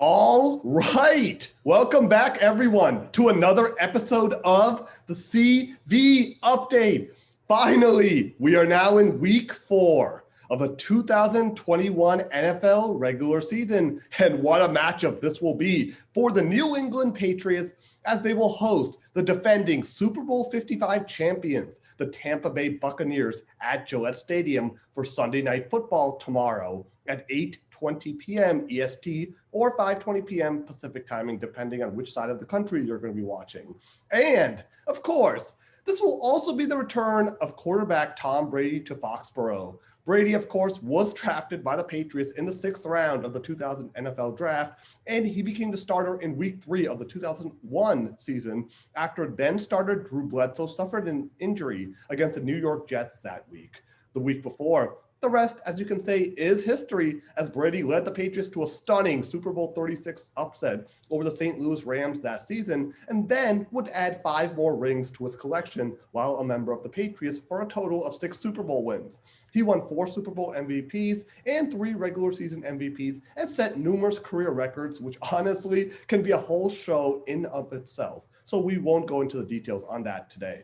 All right. Welcome back, everyone, to another episode of the CV Update. Finally, we are now in week 4 of the 2021 NFL regular season. And what a matchup this will be for the New England Patriots as they will host the defending Super Bowl 55 champions, the Tampa Bay Buccaneers, at Gillette Stadium for Sunday Night Football tomorrow at 8:20 p.m. EST or 5:20 p.m. Pacific timing, depending on which side of the country you're going to be watching. And, of course, this will also be the return of quarterback Tom Brady to Foxborough. Brady, of course, was drafted by the Patriots in the 6th round of the 2000 NFL draft, and he became the starter in week 3 of the 2001 season after then starter Drew Bledsoe suffered an injury against the New York Jets that week. The week before, the rest, as you can say, is history, as Brady led the Patriots to a stunning Super Bowl 36 upset over the St. Louis Rams that season, and then would add 5 more rings to his collection while a member of the Patriots for a total of 6 Super Bowl wins. He won 4 Super Bowl MVPs and 3 regular season MVPs and set numerous career records, which honestly can be a whole show in of itself. So we won't go into the details on that today.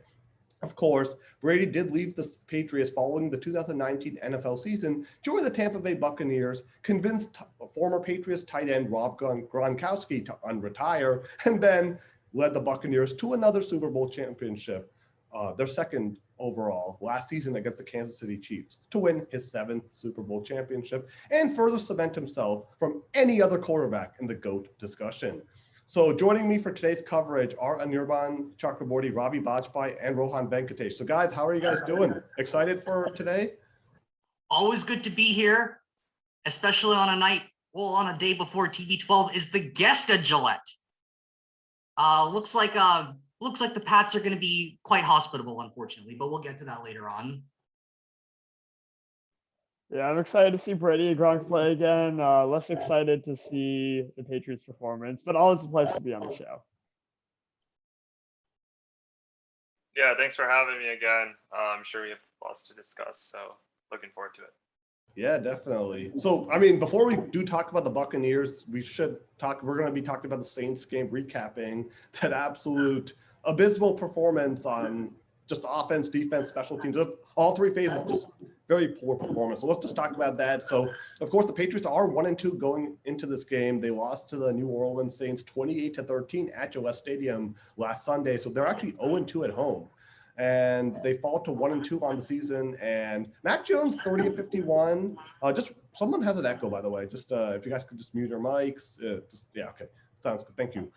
Of course, Brady did leave the Patriots following the 2019 NFL season, joined the Tampa Bay Buccaneers, convinced former Patriots tight end Rob Gronkowski to unretire, and then led the Buccaneers to another Super Bowl championship, their second overall, last season against the Kansas City Chiefs, to win his 7th Super Bowl championship and further cement himself from any other quarterback in the GOAT discussion. So joining me for today's coverage are Anirban Chakraborty, Ravi Bajpai, and Rohan Venkatesh. So guys, how are you guys doing? Excited for today? Always good to be here, especially on a day before TB12 is the guest at Gillette. Looks like the Pats are going to be quite hospitable, unfortunately, but we'll get to that later on. Yeah, I'm excited to see Brady and Gronk play again. Less excited to see the Patriots' performance, but always a pleasure to be on the show. Yeah, thanks for having me again. I'm sure we have lots to discuss, so looking forward to it. Yeah, definitely. So, I mean, before we do talk about the Buccaneers, we're going to be talking about the Saints game, recapping that absolute abysmal performance on just offense, defense, special teams, all 3 phases, just very poor performance. So let's just talk about that. So, of course, the Patriots are 1-2 going into this game. They lost to the New Orleans Saints 28-13 at Gillette Stadium last Sunday. So they're actually 0-2 at home. And they fall to 1-2 on the season. And Mac Jones 30-51. Just someone has an echo, by the way. Just if you guys could just mute your mics. Okay. Sounds good. Thank you.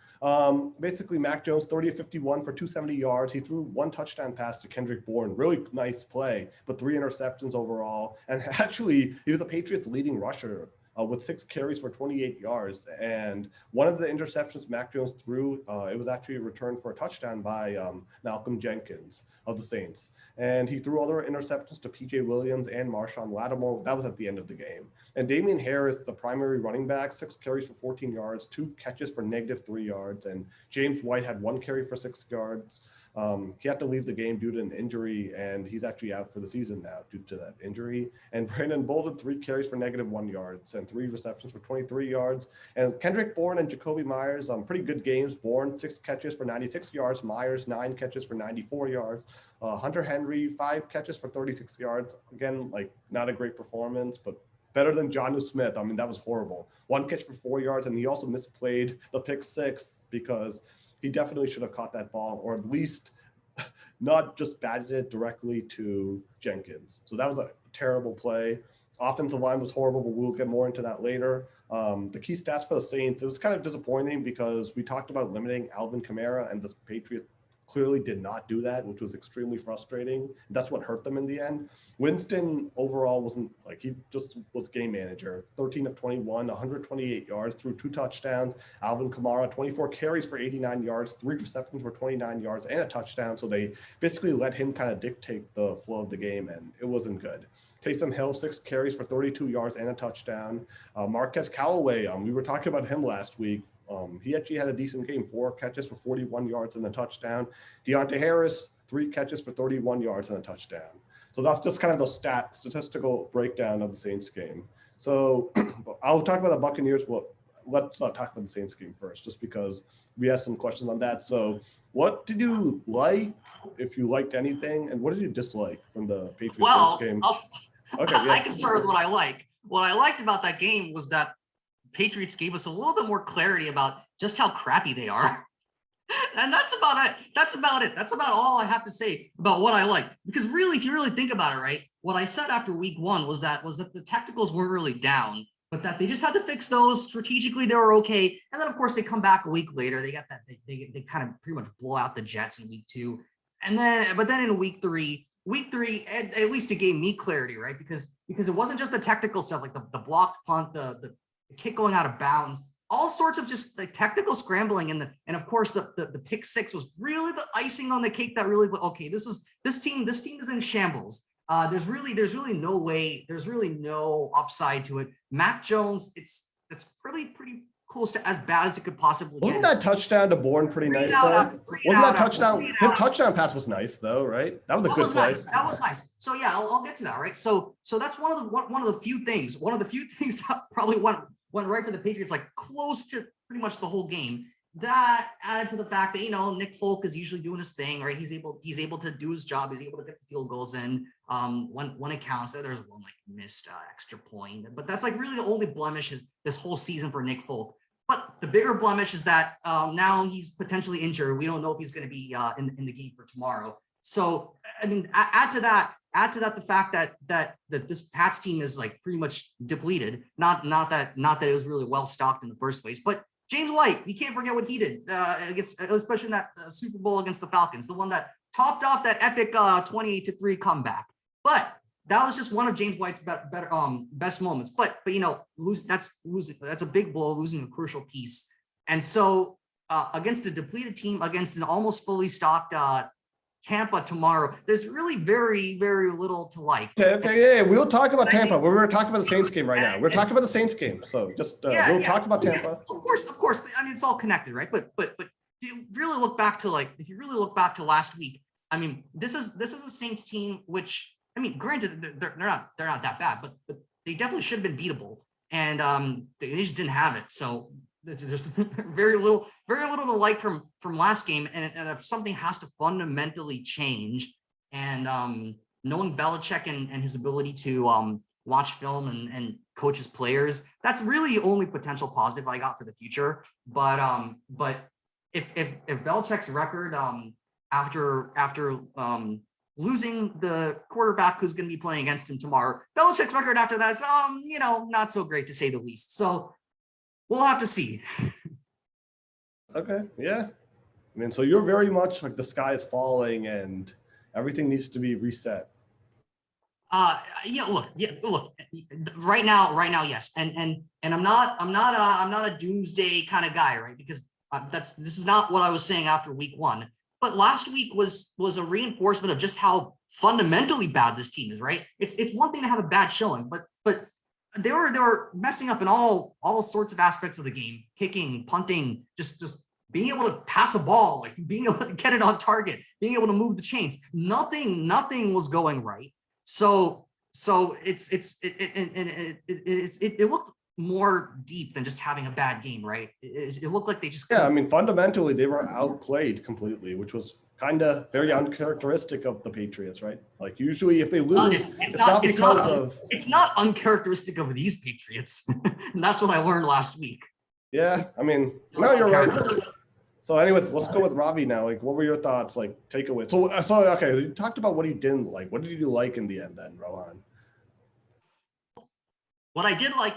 Basically, Mac Jones, 30-51 for 270 yards. He threw 1 touchdown pass to Kendrick Bourne. Really nice play, but 3 interceptions overall. And actually, he was the Patriots' leading rusher with 6 carries for 28 yards. And one of the interceptions Mac Jones threw, it was actually returned for a touchdown by Malcolm Jenkins of the Saints. And he threw other interceptions to P.J. Williams and Marshawn Lattimore. That was at the end of the game. And Damian Harris, the primary running back, 6 carries for 14 yards, 2 catches for -3 yards. And James White had 1 carry for 6 yards. He had to leave the game due to an injury, and he's actually out for the season now due to that injury. And Brandon Bolden, 3 carries for -1 yards and 3 receptions for 23 yards. And Kendrick Bourne and Jacoby Myers, pretty good games. Bourne, 6 catches for 96 yards. Myers, 9 catches for 94 yards. Hunter Henry, 5 catches for 36 yards. Again, not a great performance, but better than Jonnu Smith. I mean, that was horrible. 1 catch for 4 yards, and he also misplayed the pick 6 because he definitely should have caught that ball, or at least not just batted it directly to Jenkins. So that was a terrible play. Offensive line was horrible, but we'll get more into that later. The key stats for the Saints, it was kind of disappointing because we talked about limiting Alvin Kamara, and the Patriots clearly did not do that, which was extremely frustrating. That's what hurt them in the end. Winston overall wasn't he just was game manager. 13 of 21, 128 yards, threw 2 touchdowns. Alvin Kamara, 24 carries for 89 yards, 3 receptions for 29 yards, and a touchdown. So they basically let him kind of dictate the flow of the game, and it wasn't good. Taysom Hill, 6 carries for 32 yards and a touchdown. Marquez Callaway, we were talking about him last week. He actually had a decent game, 4 catches for 41 yards and a touchdown. Deontay Harris, 3 catches for 31 yards and a touchdown. So that's just kind of the statistical breakdown of the Saints game. So I'll talk about the Buccaneers let's talk about the Saints game first, just because we have some questions on that. So what did you like, if you liked anything, and what did you dislike from the Patriots Well, game? Okay, yeah. I can start with what I like. What I liked about that game was that Patriots gave us a little bit more clarity about just how crappy they are. And that's about it. That's about it. That's about all I have to say about what I like. Because really, if you really think about it, right, what I said after week one was that the technicals weren't really down, but that they just had to fix those strategically. They were okay. And then of course they come back a week later. They got that they kind of pretty much blow out the Jets in week two. And then but then in week three, at least it gave me clarity, right? Because it wasn't just the technical stuff like the blocked punt, the kick going out of bounds, all sorts of just like technical scrambling, and of course the pick six was really the icing on the cake that really okay, this team is in shambles. There's really no way, there's really no upside to it. Mac Jones, it's pretty close to as bad as it could possibly Wasn't get. that touchdown to Bourne pretty nice though? Wasn't that touchdown? His touchdown pass was nice though, right? That was a good play. Nice. That was nice. So yeah, I'll get to that, right? So that's one of the few things that probably went right for the Patriots, like close to pretty much the whole game. That added to the fact that, Nick Folk is usually doing his thing, right? He's able to do his job. He's able to get the field goals in when it counts. There's one like missed extra point, but that's like really the only blemish is this whole season for Nick Folk. But the bigger blemish is that now he's potentially injured. We don't know if he's going to be in the game for tomorrow. So I mean, add to that the fact that this Pats team is like pretty much depleted. Not that it was really well stocked in the first place, but James White, you can't forget what he did against, especially in that Super Bowl against the Falcons, the one that topped off that epic 28-3 comeback. But that was just one of James White's best moments. But that's a big blow, losing a crucial piece. And so against a depleted team, against an almost fully stocked Tampa tomorrow, there's really very, very little to like. Okay, yeah. We'll talk about Tampa. We're talking about the Saints game right now. We're talking about the Saints game. So just we'll talk about Tampa. Of course. I mean, it's all connected, right? But if you really look back to last week, I mean, this is a Saints team, which, I mean, granted, they're not that bad, but they definitely should have been beatable, and they just didn't have it. So there's very little to like from last game, and if something has to fundamentally change, and knowing Belichick and his ability to watch film and coach his players, that's really the only potential positive I got for the future. But if Belichick's record after losing the quarterback who's going to be playing against him tomorrow, Belichick's record after that is not so great, to say the least. So we'll have to see. Okay, yeah. I mean, so you're very much like the sky is falling and everything needs to be reset. Look. Right now, yes. And I'm not a doomsday kind of guy, right? Because this is not what I was saying after week one. But last week was a reinforcement of just how fundamentally bad this team is, right? It's one thing to have a bad showing, but they were messing up in all sorts of aspects of the game, kicking, punting, just being able to pass a ball, like being able to get it on target, being able to move the chains. Nothing was going right. So it looked more deep than just having a bad game, right? It looked like they just I mean, fundamentally they were outplayed completely, which was kind of very uncharacteristic of the Patriots, right? Like usually if they lose, it's not uncharacteristic of these Patriots. And that's what I learned last week. Yeah, I mean, no, you're right. So anyways, let's go with Ravi now. Like, what were your thoughts, like, takeaway? So okay, you talked about what you didn't like. What did you like in the end then, Rohan? What I did like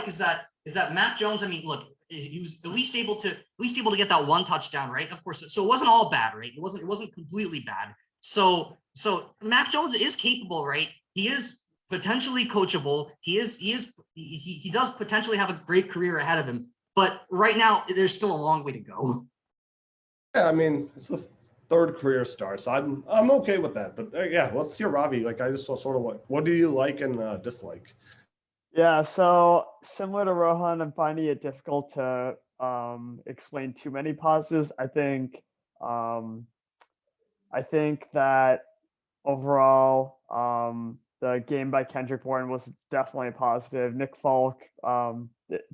is that Mac Jones, I mean, look, he was at least able to get that one touchdown, right? Of course, so it wasn't all bad, right? It wasn't completely bad. So Mac Jones is capable, right? He is potentially coachable. He does potentially have a great career ahead of him. But right now, there's still a long way to go. Yeah, I mean, it's his third career start, so I'm okay with that. But yeah, let's hear Ravi. Like, I just sort of what do you like and dislike? Yeah, so similar to Rohan, I'm finding it difficult to explain too many positives. I think that overall, the game by Kendrick Bourne was definitely a positive. Nick Folk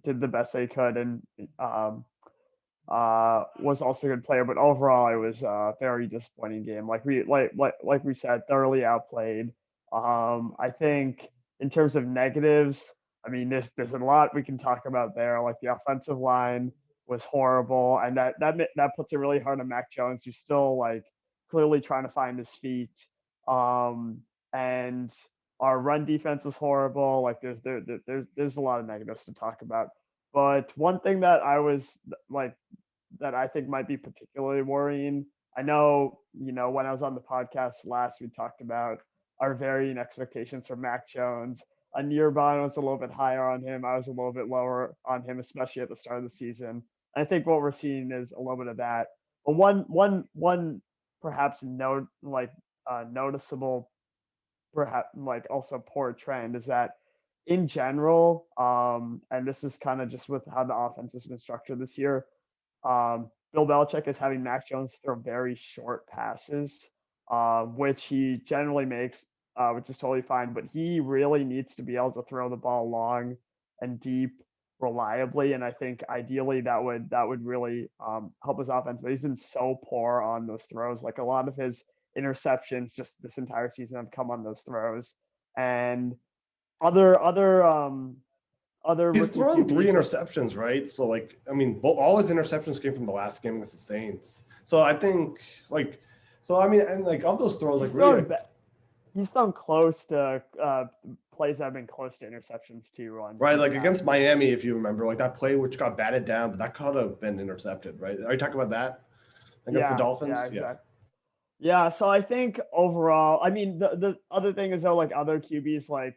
did the best they could, and was also a good player. But overall, it was a very disappointing game. Like we said, thoroughly outplayed. I think in terms of negatives, I mean, there's a lot we can talk about there. Like the offensive line was horrible, and that puts it really hard on Mac Jones, who's still like clearly trying to find his feet. And our run defense was horrible. Like there's a lot of negatives to talk about. But one thing that I was like that I think might be particularly worrying. I know, when I was on the podcast last, we talked about our varying expectations for Mac Jones. Anirban was a little bit higher on him. I was a little bit lower on him, especially at the start of the season. I think what we're seeing is a little bit of that. But one perhaps noticeable, perhaps like also poor trend is that in general, and this is kind of just with how the offense has been structured this year, Bill Belichick is having Mac Jones throw very short passes, which he generally makes, which is totally fine. But he really needs to be able to throw the ball long and deep reliably, and I think ideally that would really help his offense. But he's been so poor on those throws. Like a lot of his interceptions just this entire season have come on those throws, and other He's rookie thrown 3 QBs interceptions, right? So like, I mean, all his interceptions came from the last game against the Saints. So I think like, so I mean, and like of those throws, like really, he's thrown close to plays that have been close to interceptions too. Right, like against Miami, if you remember, like that play which got batted down, but that could have been intercepted, right? Are you talking about that against the Dolphins? Yeah, exactly. Yeah, so I think overall, I mean, the other thing is though, like other QBs like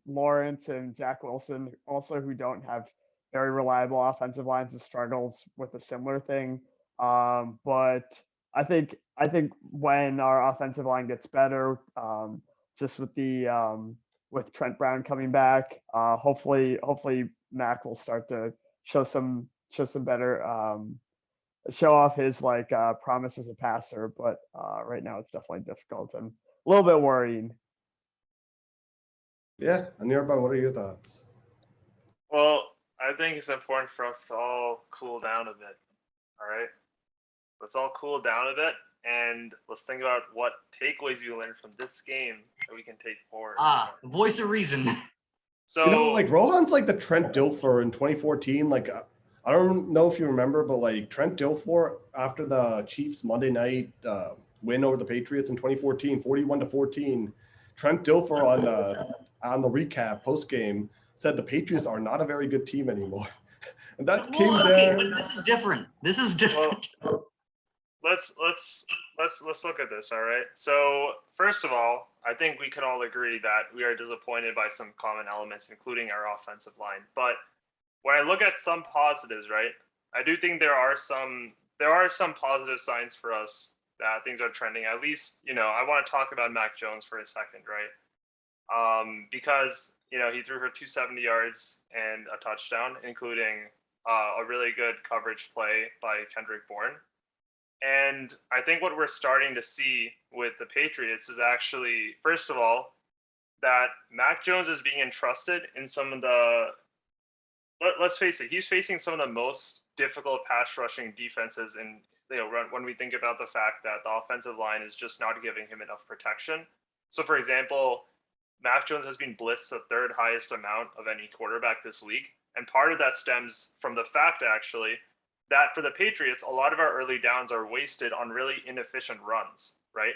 Lawrence and Zach Wilson, also who don't have very reliable offensive lines, have struggles with a similar thing. But I think when our offensive line gets better, just with the with Trent Brown coming back, hopefully Mac will start to show some better show off his like promise as a passer, but right now it's definitely difficult and a little bit worrying. Yeah, Anirban, what are your thoughts? Well, I think it's important for us to all cool down a bit. All right, let's all cool down a bit, and let's think about what takeaways we learned from this game that we can take forward. The voice of reason. So like Rohan's like the Trent Dilfer in 2014. Like I don't know if you remember, but like Trent Dilfer after the Chiefs Monday night win over the Patriots in 2014, 41-14, Trent Dilfer on the recap post game said the Patriots are not a very good team anymore. And that came there. But this is different. This is different. Well, let's look at this. All right. So first of all, I think we can all agree that we are disappointed by some common elements, including our offensive line. But when I look at some positives, right, I do think there are some positive signs for us that things are trending. At least, I want to talk about Mac Jones for a second, right? Because he threw for 270 yards and a touchdown, including a really good coverage play by Kendrick Bourne. And I think what we're starting to see with the Patriots is actually, first of all, that Mac Jones is being entrusted in some of the, let's face it, he's facing some of the most difficult pass rushing defenses. And when we think about the fact that the offensive line is just not giving him enough protection. So, for example, Mac Jones has been blitzed the 3rd highest amount of any quarterback this league. And part of that stems from the fact, actually, that for the Patriots, a lot of our early downs are wasted on really inefficient runs, right?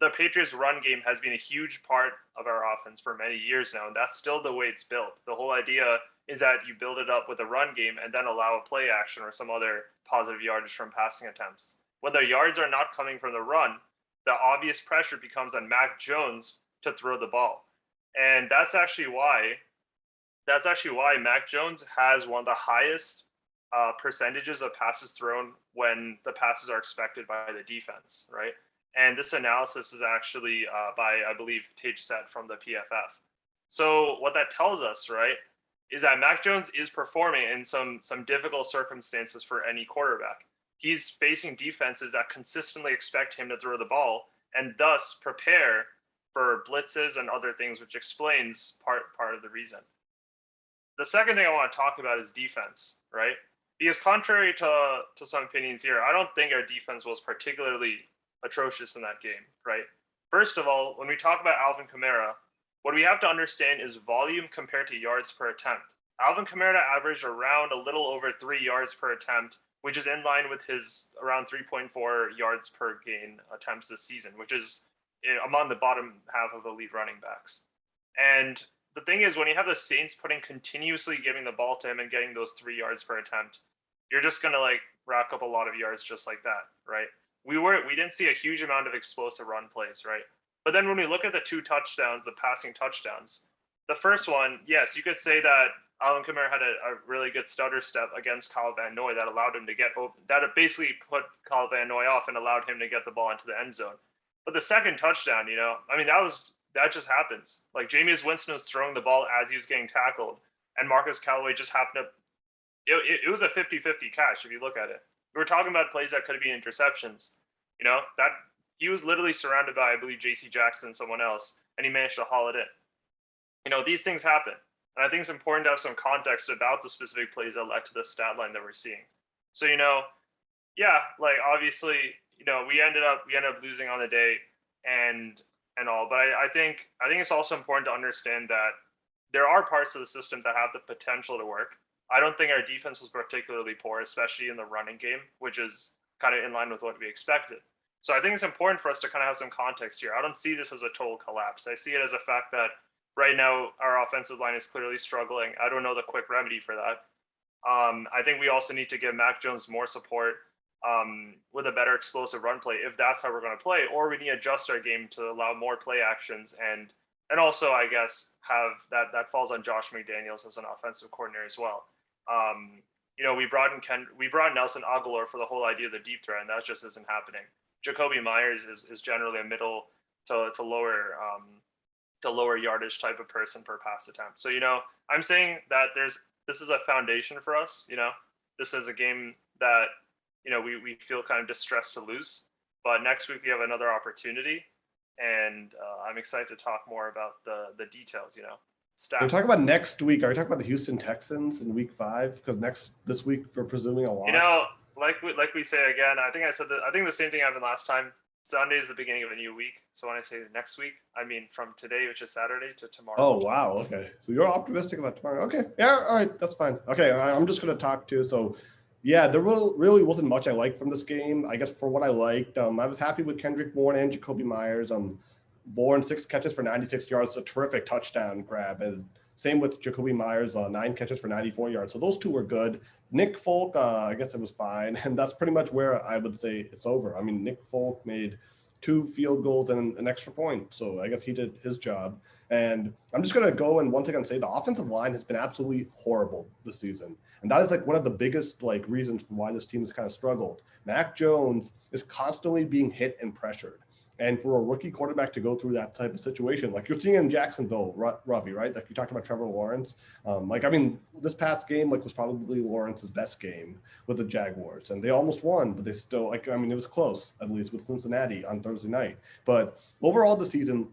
The Patriots' run game has been a huge part of our offense for many years now, and that's still the way it's built. The whole idea is that you build it up with a run game and then allow a play action or some other positive yardage from passing attempts. When the yards are not coming from the run, the obvious pressure becomes on Mac Jones to throw the ball. And that's actually why Mac Jones has one of the highest percentages of passes thrown when the passes are expected by the defense, right? And this analysis is actually by, I believe, Tage Set from the PFF. So what that tells us, right, is that Mac Jones is performing in some difficult circumstances for any quarterback. He's facing defenses that consistently expect him to throw the ball and thus prepare for blitzes and other things, which explains part of the reason. The second thing I want to talk about is defense, right? Because contrary to some opinions here, I don't think our defense was particularly atrocious in that game, right? First of all, when we talk about Alvin Kamara, what we have to understand is volume compared to yards per attempt. Alvin Kamara averaged around a little over 3 yards per attempt, which is in line with his around 3.4 yards per gain attempts this season, which is among the bottom half of elite running backs. And the thing is, when you have the Saints continuously giving the ball to him and getting those 3 yards per attempt, you're just going to like rack up a lot of yards just like that, right? We didn't see a huge amount of explosive run plays, right? But then when we look at the 2 touchdowns, the passing touchdowns, the first one, yes, you could say that Alvin Kamara had a really good stutter step against Kyle Van Noy that allowed him to get open. That basically put Kyle Van Noy off and allowed him to get the ball into the end zone. But the second touchdown, I mean, that just happens. Like Jameis Winston was throwing the ball as he was getting tackled, and Marcus Callaway just happened to. It was a 50-50 catch if you look at it. We were talking about plays that could have been interceptions. That he was literally surrounded by, I believe, J.C. Jackson, someone else, and he managed to haul it in. These things happen. And I think it's important to have some context about the specific plays that led to the stat line that we're seeing. So, like obviously, we ended up losing on the day and all. But I think it's also important to understand that there are parts of the system that have the potential to work. I don't think our defense was particularly poor, especially in the running game, which is kind of in line with what we expected. So I think it's important for us to kind of have some context here. I don't see this as a total collapse. I see it as a fact that right now our offensive line is clearly struggling. I don't know the quick remedy for that. I think we also need to give Mac Jones more support with a better explosive run play if that's how we're going to play, or we need to adjust our game to allow more play actions and also I guess have that falls on Josh McDaniels as an offensive coordinator as well. We brought Nelson Aguilar for the whole idea of the deep threat, and that just isn't happening. Jacoby Myers is generally a middle to lower yardage type of person per pass attempt. So I'm saying that this is a foundation for us. This is a game that we feel kind of distressed to lose, but next week we have another opportunity, and I'm excited to talk more about the details. Stats. We're talking about next week. Are we talking about the Houston Texans in Week 5? Because this week we're presuming a loss. Like we say again, I think the same thing happened last time. Sunday is the beginning of a new week. So when I say next week, I mean from today, which is Saturday, to tomorrow. Oh, wow. Okay. So you're optimistic about tomorrow. Okay. Yeah. All right. That's fine. Okay. I'm just going to talk too. So yeah, there really wasn't much I liked from this game. I guess for what I liked, I was happy with Kendrick Bourne and Jacoby Myers. Bourne 6 catches for 96 yards, a terrific touchdown grab. And same with Jacoby Myers, 9 catches for 94 yards. So those two were good. Nick Folk, I guess it was fine. And that's pretty much where I would say it's over. I mean, Nick Folk made 2 field goals and an extra point. So I guess he did his job. And I'm just going to go and once again say the offensive line has been absolutely horrible this season. And that is like one of the biggest reasons for why this team has kind of struggled. Mac Jones is constantly being hit and pressured. And for a rookie quarterback to go through that type of situation, like you're seeing in Jacksonville, Ravi, right? Like you talked about Trevor Lawrence. This past game was probably Lawrence's best game with the Jaguars, and they almost won, but they still it was close, at least with Cincinnati on Thursday night. But overall, the season,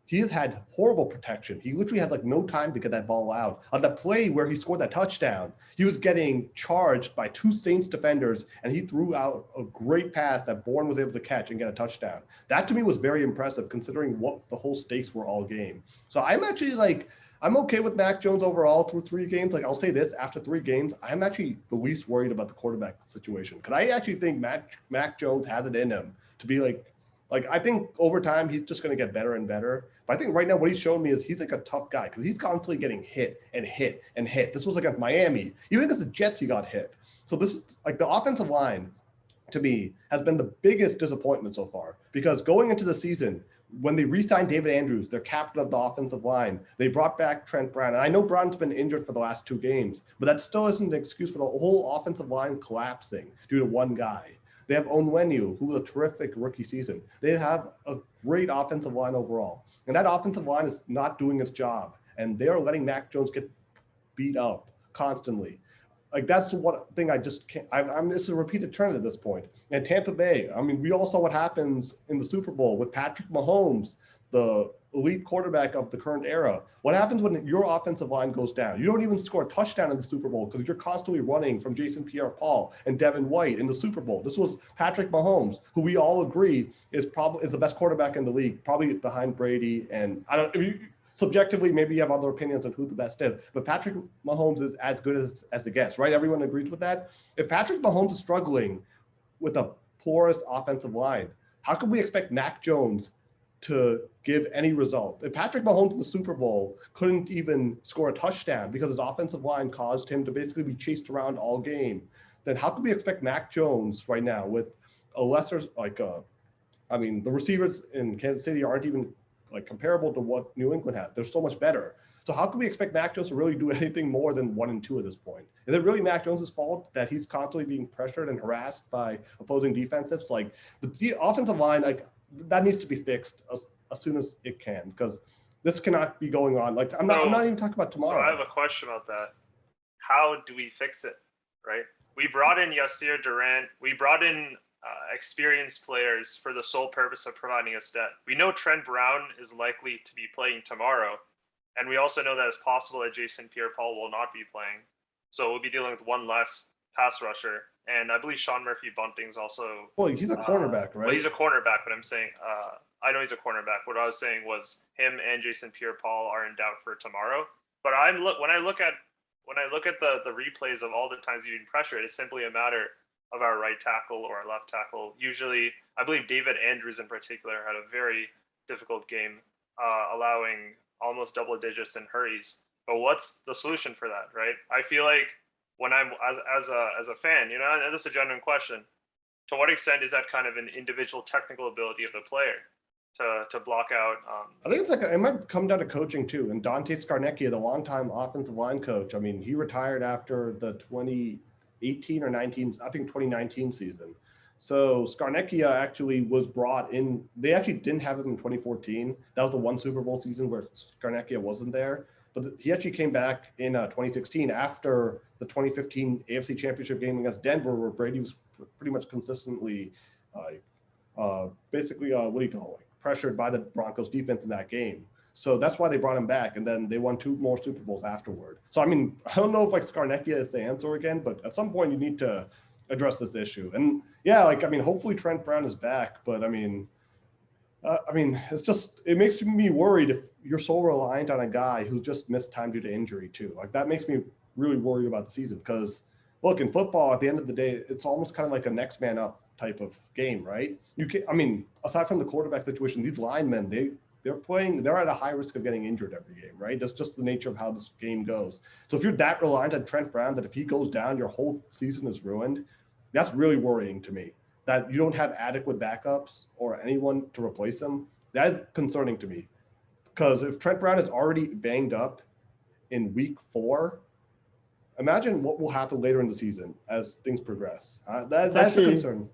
he has had horrible protection. He literally has no time to get that ball out. On the play where he scored that touchdown, he was getting charged by 2 Saints defenders, and he threw out a great pass that Bourne was able to catch and get a touchdown. That to me was very impressive considering what the whole stakes were all game. So I'm actually I'm okay with Mac Jones overall through 3 games. I'll say this, after 3 games, I'm actually the least worried about the quarterback situation because I actually think Mac Jones has it in him to be I think over time he's just going to get better and better. But I think right now what he's shown me is he's a tough guy because he's constantly getting hit and hit and hit. This was against Miami. Even against the Jets, he got hit. So this is the offensive line, to me, has been the biggest disappointment so far because going into the season, when they re-signed David Andrews, their captain of the offensive line, they brought back Trent Brown. And I know Brown's been injured for the last 2 games, but that still isn't an excuse for the whole offensive line collapsing due to one guy. They have Onwenu, who was a terrific rookie season. They have a great offensive line overall. And that offensive line is not doing its job. And they are letting Mac Jones get beat up constantly. That's one thing I just can't. This is a repeated trend at this point. And Tampa Bay, we all saw what happens in the Super Bowl with Patrick Mahomes the elite quarterback of the current era. What happens when your offensive line goes down? You don't even score a touchdown in the Super Bowl because you're constantly running from Jason Pierre-Paul and Devin White in the Super Bowl. This was Patrick Mahomes, who we all agree is the best quarterback in the league, probably behind Brady. And I don't, if you, subjectively, maybe you have other opinions on who the best is, but Patrick Mahomes is as good as it gets, right? Everyone agrees with that. If Patrick Mahomes is struggling with a porous offensive line, how can we expect Mac Jones to give any result? If Patrick Mahomes in the Super Bowl couldn't even score a touchdown because his offensive line caused him to basically be chased around all game, then how can we expect Mac Jones right now with a lesser, the receivers in Kansas City aren't even like comparable to what New England has. They're so much better. So how can we expect Mac Jones to really do anything more than 1-2 at this point? Is it really Mac Jones' fault that he's constantly being pressured and harassed by opposing defensives? Like the offensive line, like that needs to be fixed as soon as it can, because this cannot be going on. Like I'm not even talking about tomorrow. So I have a question about that. How do we fix it? Right? We brought in Yasir Durant. We brought in experienced players for the sole purpose of providing us depth. We know Trent Brown is likely to be playing tomorrow. And we also know that it's possible that Jason Pierre-Paul will not be playing. So we'll be dealing with one less pass rusher. And I believe Sean Murphy-Bunting's also... Well, he's a cornerback, right? Well, he's a cornerback, but I'm saying... I know he's a cornerback. What I was saying was him and Jason Pierre-Paul are in doubt for tomorrow. But when I look at the replays of all the times we've been pressured, it's simply a matter of our right tackle or our left tackle. Usually, I believe David Andrews in particular had a very difficult game, allowing almost double digits in hurries. But what's the solution for that, right? I feel like when I'm as a fan, and this is a genuine question, to what extent is that kind of an individual technical ability of the player to block out? I think it might come down to coaching too. And Dante Scarnecchia, the longtime offensive line coach, I mean, he retired after the 2018 or 19, I think 2019 season. So Scarnecchia actually was brought in. They actually didn't have him in 2014. That was the one Super Bowl season where Scarnecchia wasn't there. But he actually came back in 2016 after the 2015 AFC Championship game against Denver, where Brady was pretty much consistently pressured by the Broncos defense in that game. So that's why they brought him back. And then they won 2 more Super Bowls afterward. So, I mean, I don't know if Scarnecchia is the answer again, but at some point you need to address this issue. And yeah, hopefully Trent Brown is back, but it's just, it makes me worried if you're so reliant on a guy who just missed time due to injury too. Like that makes me really worried about the season, because look, in football, at the end of the day, it's almost kind of like a next man up type of game, right? Aside from the quarterback situation, these linemen, they're at a high risk of getting injured every game, right? That's just the nature of how this game goes. So if you're that reliant on Trent Brown, that if he goes down, your whole season is ruined, that's really worrying to me. That you don't have adequate backups or anyone to replace him, that is concerning to me. Because if Trent Brown is already banged up in week 4, imagine what will happen later in the season as things progress. That's a concern.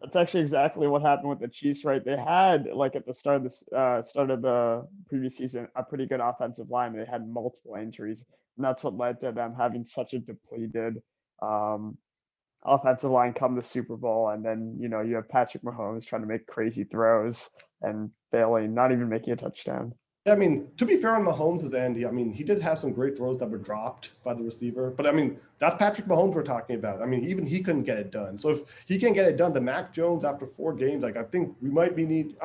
That's actually exactly what happened with the Chiefs, right? They had, at the start of the previous season, a pretty good offensive line. They had multiple injuries, and that's what led to them having such a depleted offensive line come the Super Bowl. And then, you have Patrick Mahomes trying to make crazy throws and failing, not even making a touchdown. Yeah, to be fair on Mahomes' end, he did have some great throws that were dropped by the receiver. But, that's Patrick Mahomes we're talking about. Even he couldn't get it done. So if he can't get it done, then Mac Jones, after 4 games, I think we might be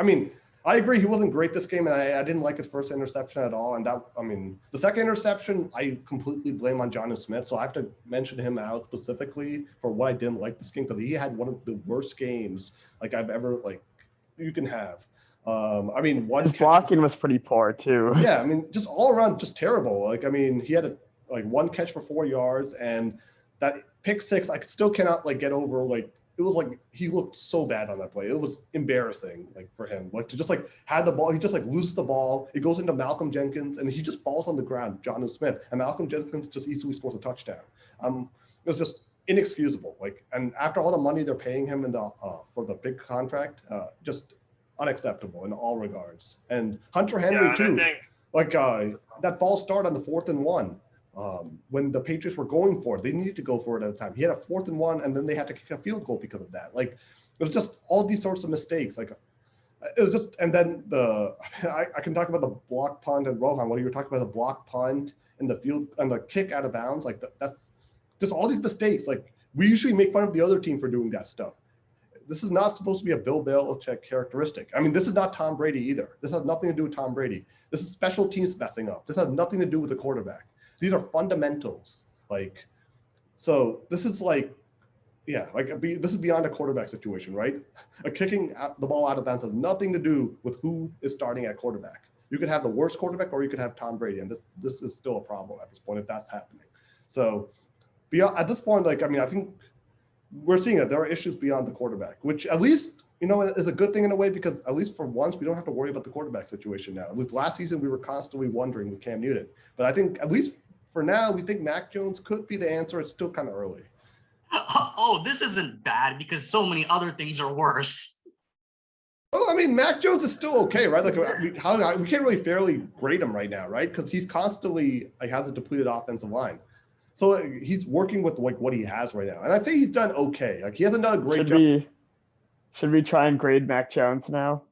I agree he wasn't great this game, and I didn't like his first interception at all. And the second interception, I completely blame on Jonnu Smith. So I have to mention him out specifically for what I didn't like this game, because he had one of the worst games I've ever you can have. His blocking was pretty poor too. Yeah, just all around, just terrible. He had one catch for 4 yards, and that pick 6, I still cannot get over. It was he looked so bad on that play. It was embarrassing, for him. To just had the ball, he just loses the ball. It goes into Malcolm Jenkins, and he just falls on the ground, Jonnu Smith, and Malcolm Jenkins just easily scores a touchdown. It was just inexcusable. And after all the money they're paying him for the big contract, just unacceptable in all regards. And Hunter Henry too, that false start on the 4th and 1, when the Patriots were going for it, they needed to go for it at the time. He had a 4th and 1, and then they had to kick a field goal because of that. It was just all these sorts of mistakes. It was just, and then I can talk about the block punt and Rohan. What you were talking about, the block punt and the field and the kick out of bounds, like that's just all these mistakes. Like we usually make fun of the other team for doing that stuff. This is not supposed to be a Bill Belichick characteristic. I mean, this is not Tom Brady either. This has nothing to do with Tom Brady. This is special teams messing up. This has nothing to do with the quarterback. These are fundamentals. Like, so this is like, yeah, like this is beyond a quarterback situation, right? A kicking the ball out of bounds has nothing to do with who is starting at quarterback. You could have the worst quarterback, or you could have Tom Brady, and this is still a problem at this point if that's happening. So, beyond at this point, like I mean, I think we're seeing that there are issues beyond the quarterback, which at least is a good thing in a way because at least for once we don't have to worry about the quarterback situation now. At least last season we were constantly wondering with Cam Newton, but I think at least for now we think Mac Jones could be the answer. It's still kind of early. Oh, this isn't bad because so many other things are worse. Well, I mean, Mac Jones is still okay, right? Like, we can't really fairly grade him right now, right? Because he's constantly has a depleted offensive line, so he's working with like what he has right now, and I'd say he's done okay. Like, he hasn't done a great job. Should we try and grade Mac Jones now?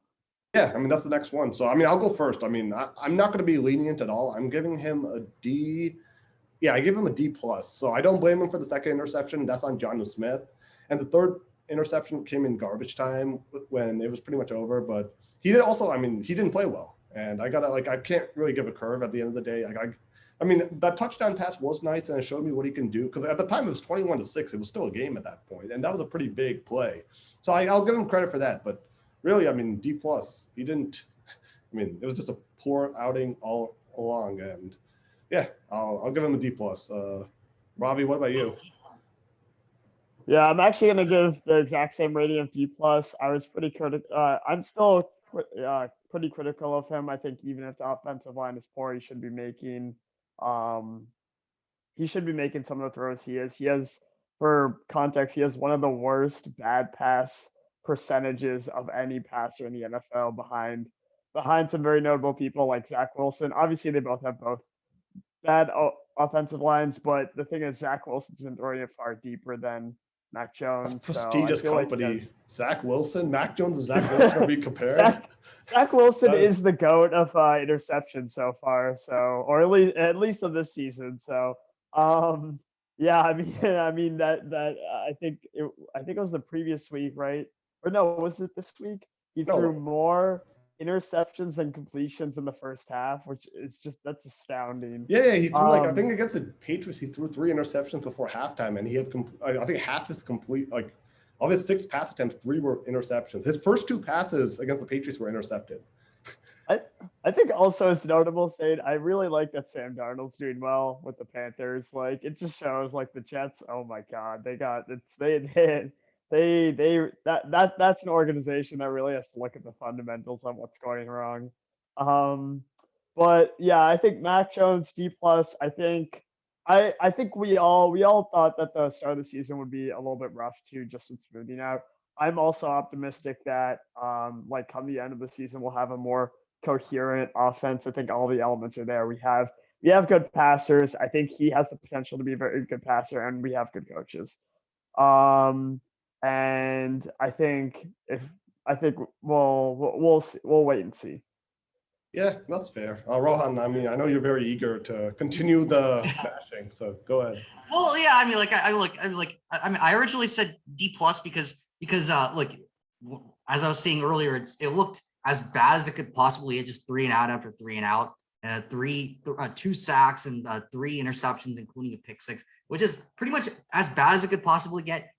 Yeah, I mean that's the next one. So I mean, I'll go first. I mean, I'm not going to be lenient at all. I'm giving him a D. Yeah, I give him a D+. So I don't blame him for the second interception. That's on Jonnu Smith. And the third interception came in garbage time when it was pretty much over. But he did also, I mean, he didn't play well. And I can't really give a curve at the end of the day. I mean, that touchdown pass was nice and it showed me what he can do. Because at the time it was 21-6. It was still a game at that point. And that was a pretty big play. So I'll give him credit for that. But really, I mean, D+. He didn't, I mean, it was just a poor outing all along. And yeah, I'll give him a D+. Ravi, what about you? Yeah, I'm actually going to give the exact same rating of D+. I was pretty critical. I'm still pretty critical of him. I think even if the offensive line is poor, he should be making some of the throws he is. He has, for context, he has one of the worst bad pass percentages of any passer in the NFL behind some very notable people like Zach Wilson. Obviously, they both have bad offensive lines, but the thing is, Zach Wilson's been throwing it far deeper than Mac Jones. That's prestigious company. Like Zach Wilson, Mac Jones, and Zach Wilson are being compared. Zach Wilson is the GOAT of interceptions so far. So, or at least of this season. So, yeah, I mean that I think it was the previous week, right? Or no, was it this week? He threw more interceptions than completions in the first half, which is that's astounding. Yeah, he threw I think against the Patriots, he threw 3 interceptions before halftime, and he had I think half his complete, like of his 6 pass attempts, 3 were interceptions. His first 2 passes against the Patriots were intercepted. I think also it's notable saying I really like that Sam Darnold's doing well with the Panthers. Like it just shows like the Jets. Oh my God, that's an organization that really has to look at the fundamentals on what's going wrong. But yeah, I think Mac Jones D+. I think we all thought that the start of the season would be a little bit rough too, just with smoothing out. I'm also optimistic that like come the end of the season we'll have a more coherent offense. I think all the elements are there. We have good passers. I think he has the potential to be a very good passer, and we have good coaches. And I think we'll wait and see. Yeah, that's fair. Rohan, I mean, I know you're very eager to continue the bashing, so go ahead. Well, yeah, I mean, I originally said D+ because look, as I was saying earlier, it looked as bad as it could possibly. It just 3 and out after 3 and out, 2 sacks and 3 interceptions, including a pick 6, which is pretty much as bad as it could possibly get.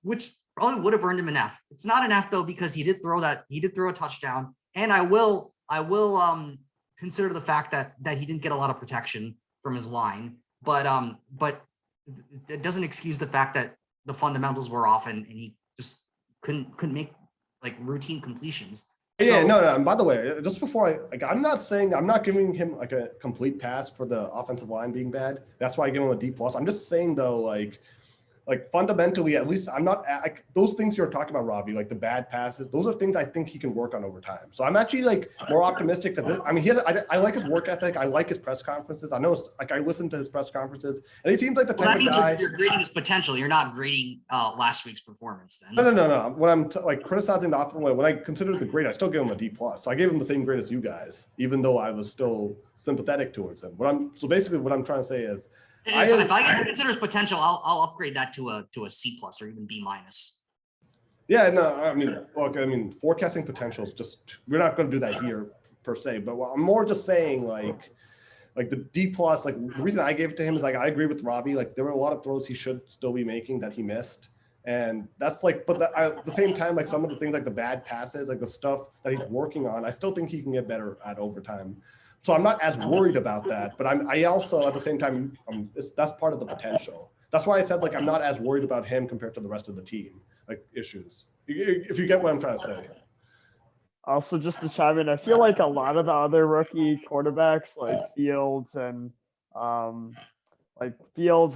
Which probably would have earned him an F. It's not an F though because he did throw a touchdown, and I will consider the fact that he didn't get a lot of protection from his line, but it doesn't excuse the fact that the fundamentals were off and he just couldn't make like routine completions. Yeah, no. And by the way, just before I'm not giving him like a complete pass for the offensive line being bad. That's why I give him a D+. I'm just saying though, like like fundamentally, at least I'm not like those things you're talking about, Ravi, like the bad passes. Those are things I think he can work on over time. So I'm actually like more optimistic that this, I mean, I like his work ethic. I like his press conferences. I know like I listen to his press conferences, and he seems like the Well, type that of means guy. you're grading his potential. You're not grading last week's performance then. No. When I'm like criticizing the offensive line, when I consider the grade, I still give him a D plus. So I gave him the same grade as you guys, even though I was still sympathetic towards him. So basically what I'm trying to say is, If I can consider his potential, I'll upgrade that to a C plus or even B minus. yeah, no, I mean, look, I mean, forecasting potential is just, we're not going to do that here per se, but I'm more just saying like the D plus, like the reason I gave it to him is like, I agree with Ravi. Like there were a lot of throws he should still be making that he missed. And that's like, but at the same time, like some of the things like the bad passes, like the stuff that he's working on, I still think he can get better at over time. So I'm not as worried about that, but I also at the same time, that's part of the potential. That's why I said like I'm not as worried about him compared to the rest of the team, like issues. If you get what I'm trying to say. Also, just to chime in, I feel like a lot of the other rookie quarterbacks, like Fields and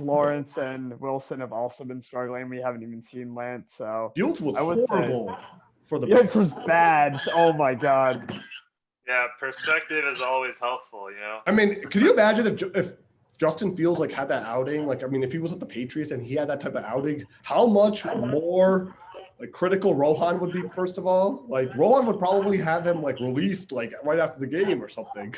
Lawrence, and Wilson have also been struggling. We haven't even seen Lance, so Fields was I would say horrible for the Fields Bears. was bad. Oh my god. Yeah, perspective is always helpful, you know. I mean, could you imagine if Justin Fields like had that outing? Like, I mean, if he was with the Patriots and he had that type of outing, how much more like critical Rohan would be? First of all, like Rohan would probably have him like released like right after the game or something.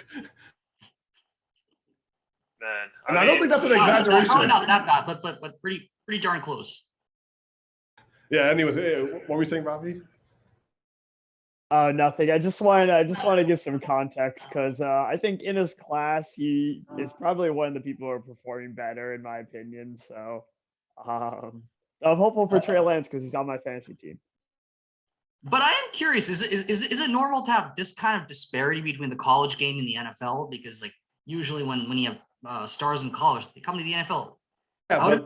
Man, And I don't think that's an exaggeration. Probably not that bad, but pretty darn close. Yeah. Anyways, what were we saying, Ravi? Oh, nothing. I just want to give some context because I think in his class he is probably one of the people who are performing better in my opinion. So I'm hopeful for Trey Lance because he's on my fantasy team. But I am curious: is it normal to have this kind of disparity between the college game and the NFL? Because like usually when you have stars in college, they come to the NFL. Yeah,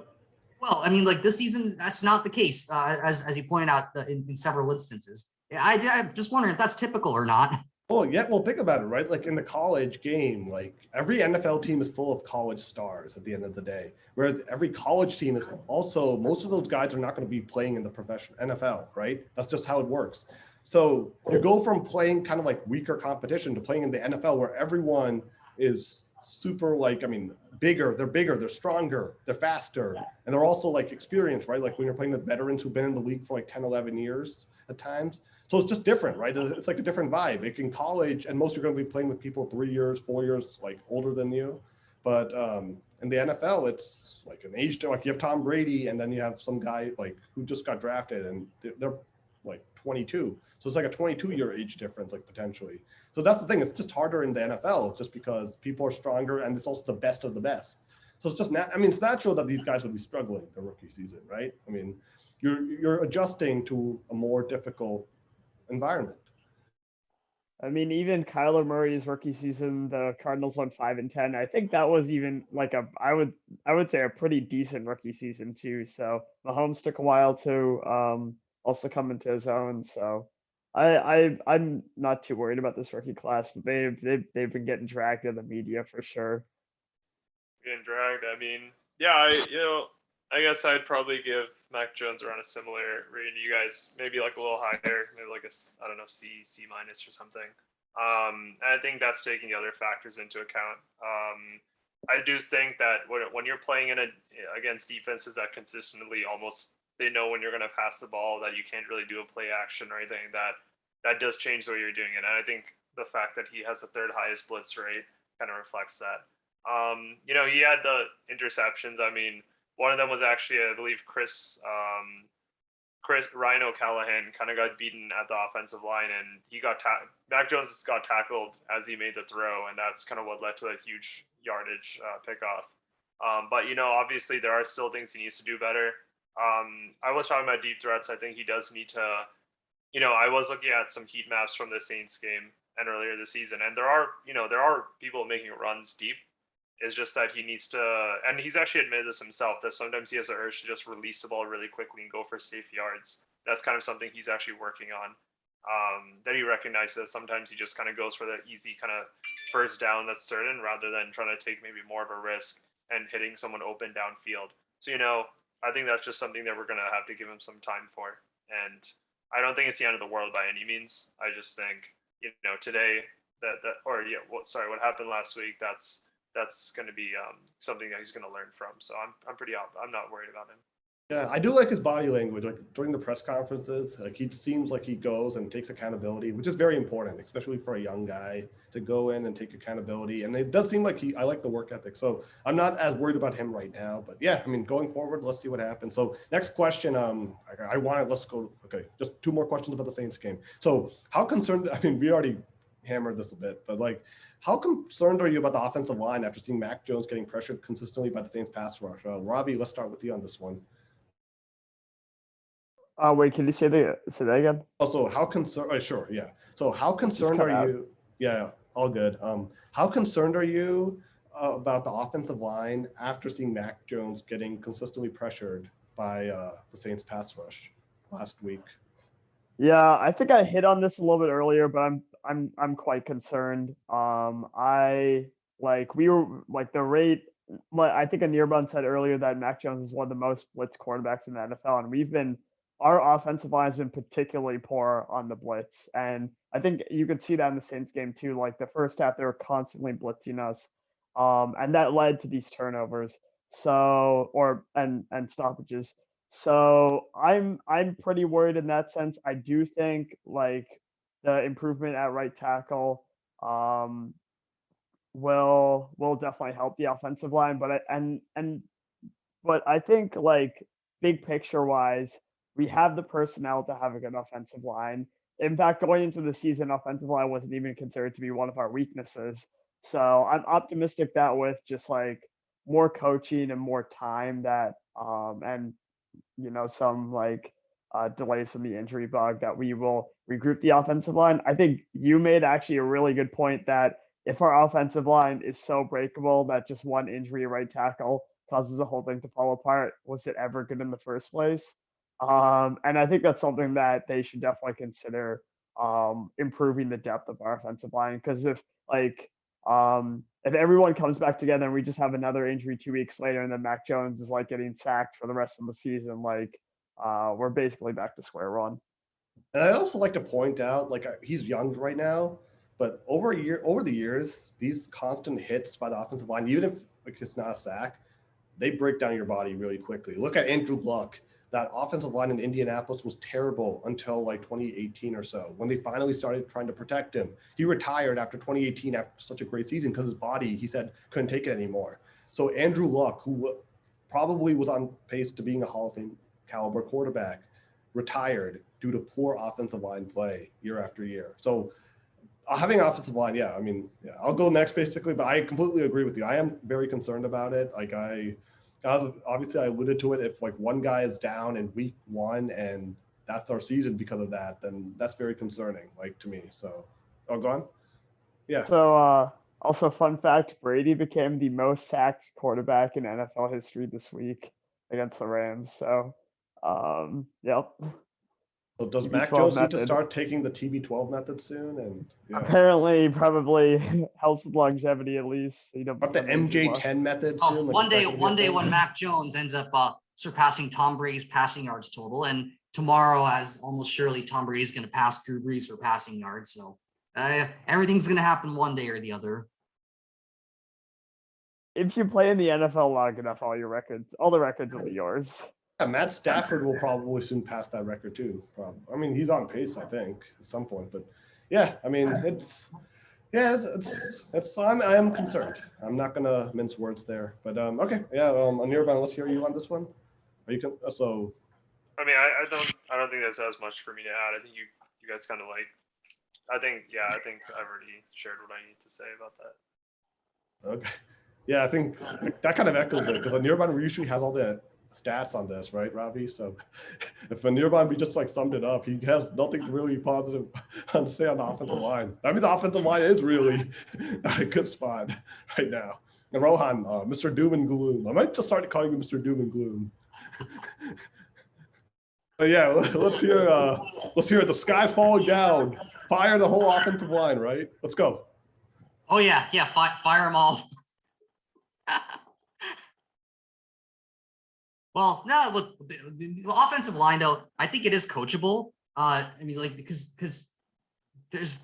Well, I mean, like this season, that's not the case, as you point out in several instances. I'm just wondering if that's typical or not. well, yeah. Well, think about it, right? Like in the college game, like every NFL team is full of college stars at the end of the day. Whereas every college team is also, most of those guys are not going to be playing in the professional NFL, right? That's just how it works. So you go from playing kind of like weaker competition to playing in the NFL where everyone is super like, I mean, bigger, they're stronger, they're faster, and they're also like experienced, right? Like when you're playing with veterans who've been in the league for like 10, 11 years at times. So it's just different, right? It's like a different vibe. Like in college, and most are going to be playing with people 3 years, 4 years, like older than you. But in the NFL, it's like an age, like you have Tom Brady, and then you have some guy like who just got drafted, and they're like 22. So it's like a 22-year age difference, like potentially. So that's the thing. It's just harder in the NFL, just because people are stronger, and it's also the best of the best. So it's just I mean, it's natural that these guys would be struggling the rookie season, right? I mean, you're adjusting to a more difficult environment. I mean, even Kyler Murray's rookie season, the Cardinals won 5-10. I think that was even like I would say a pretty decent rookie season too. So Mahomes took a while to also come into his own. So I'm not too worried about this rookie class, but they've been getting dragged in the media for sure. Getting dragged. I mean, yeah, I guess I'd probably give Mac Jones around a similar rating to you guys, maybe like a little higher, maybe like I don't know, C minus or something. And I think that's taking the other factors into account. I do think that when you're playing against defenses that consistently almost they know when you're going to pass the ball that you can't really do a play action or anything, that does change the way you're doing it. And I think the fact that he has the third highest blitz rate kind of reflects that. He had the interceptions. I mean, one of them was actually, I believe, Ryan O'Callahan kind of got beaten at the offensive line, and Mac Jones got tackled as he made the throw, and that's kind of what led to that huge yardage pickoff. But obviously there are still things he needs to do better. I was talking about deep threats. I think he does need to. I was looking at some heat maps from the Saints game and earlier this season, and there are people making runs deep. It's just that he needs to, and he's actually admitted this himself, that sometimes he has the urge to just release the ball really quickly and go for safe yards. That's kind of something he's actually working on. That he recognizes sometimes he just kind of goes for the easy kind of first down that's certain rather than trying to take maybe more of a risk and hitting someone open downfield. So, I think that's just something that we're going to have to give him some time for. And I don't think it's the end of the world by any means. I just think, today what happened last week, that's going to be something that he's going to learn from. So I'm not worried about him. Yeah, I do like his body language. Like during the press conferences, like he seems like he goes and takes accountability, which is very important, especially for a young guy to go in and take accountability. And it does seem like I like the work ethic. So I'm not as worried about him right now. But yeah, I mean, going forward, let's see what happens. So next question, let's go. Okay, just two more questions about the Saints game. So how concerned? I mean, we already hammered this a bit, but like, how concerned are you about the offensive line after seeing Mac Jones getting pressured consistently by the Saints pass rush? Ravi, let's start with you on this one. Wait, can you say that again? Also, how concerned? Sure, yeah. So, how concerned are you? Yeah, all good. How concerned are you about the offensive line after seeing Mac Jones getting consistently pressured by the Saints pass rush last week? Yeah, I think I hit on this a little bit earlier, but I'm quite concerned. I we were like the rate. I think Anirban said earlier that Mac Jones is one of the most blitz quarterbacks in the NFL, and our offensive line has been particularly poor on the blitz. And I think you could see that in the Saints game too. Like the first half, they were constantly blitzing us. And that led to these turnovers. And stoppages. So I'm pretty worried in that sense. I do think like the improvement at right tackle will definitely help the offensive line. But I think like big picture wise, we have the personnel to have a good offensive line. In fact, going into the season, offensive line wasn't even considered to be one of our weaknesses. So I'm optimistic that with just like more coaching and more time and some delays from the injury bug that we will regroup the offensive line. I think you made actually a really good point that if our offensive line is so breakable that just one injury right tackle causes the whole thing to fall apart, was it ever good in the first place? And I think that's something that they should definitely consider improving the depth of our offensive line. Because if everyone comes back together and we just have another injury 2 weeks later, and then Mac Jones is like getting sacked for the rest of the season, we're basically back to square one. And I also like to point out, he's young right now, but over the years, these constant hits by the offensive line, even if it's not a sack, they break down your body really quickly. Look at Andrew Luck. That offensive line in Indianapolis was terrible until 2018 or so, when they finally started trying to protect him. He retired after 2018 after such a great season because his body, he said, couldn't take it anymore. So Andrew Luck, who probably was on pace to being a Hall of Fame caliber quarterback, retired due to poor offensive line play year after year. So having an offensive line, I'll go next basically, but I completely agree with you. I am very concerned about it. Obviously I alluded to it. If one guy is down in week 1 and that's our season because of that, then that's very concerning, to me. So, go on. Yeah. So, also fun fact, Brady became the most sacked quarterback in NFL history this week against the Rams. So, yep. So does Mac Jones need to start taking the TB12 method soon? And apparently, probably helps with longevity at least. But the MJ10 method soon. One day when Mac Jones ends up surpassing Tom Brady's passing yards total, and tomorrow, as almost surely Tom Brady's going to pass Drew Brees for passing yards. So everything's going to happen one day or the other. If you play in the NFL long enough, all the records will be yours. Yeah, Matt Stafford will probably soon pass that record too. He's on pace, I think, at some point. But yeah, I am concerned. I'm not gonna mince words there. But okay, yeah. Anirban, let's hear you on this one. Are you so? I don't think there's as much for me to add. I think you guys kind of I think I've already shared what I need to say about that. Okay. Yeah, I think that kind of echoes it because Anirban usually has all the stats on this, right, Ravi? So if Anirban, we just summed it up, he has nothing really positive to say on the offensive line. The offensive line is really at a good spot right now. And Rohan, Mr. Doom and Gloom. I might just start calling you Mr. Doom and Gloom. But yeah, let's hear it. The sky's falling down. Fire the whole offensive line, right? Let's go. Oh yeah, fire them all. Well, no, look, the offensive line though, I think it is coachable. I mean, like because there's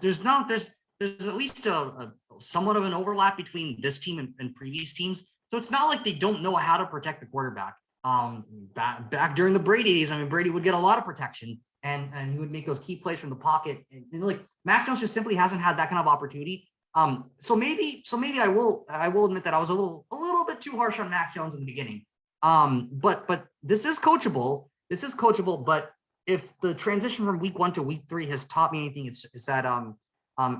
at least a somewhat of an overlap between this team and previous teams. So it's not like they don't know how to protect the quarterback. Back during the Brady days, I mean, Brady would get a lot of protection and he would make those key plays from the pocket. And like Mac Jones just simply hasn't had that kind of opportunity. So maybe I will admit that I was a little bit too harsh on Mac Jones in the beginning. But this is coachable. But if the transition from week 1 to week 3 has taught me anything, it's that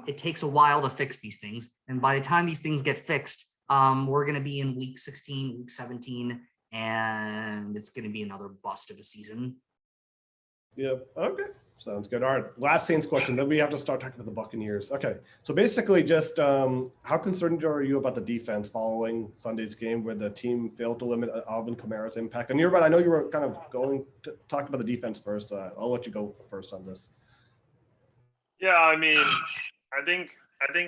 it takes a while to fix these things. And by the time these things get fixed, we're going to be in week 16, week 17, and it's going to be another bust of a season. Yep. Okay. Sounds good. All right. Last Saints question. Then we have to start talking about the Buccaneers. Okay. So basically just how concerned are you about the defense following Sunday's game where the team failed to limit Alvin Kamara's impact? And Anirban, I know you were kind of going to talk about the defense first. I'll let you go first on this. Yeah, I mean, I think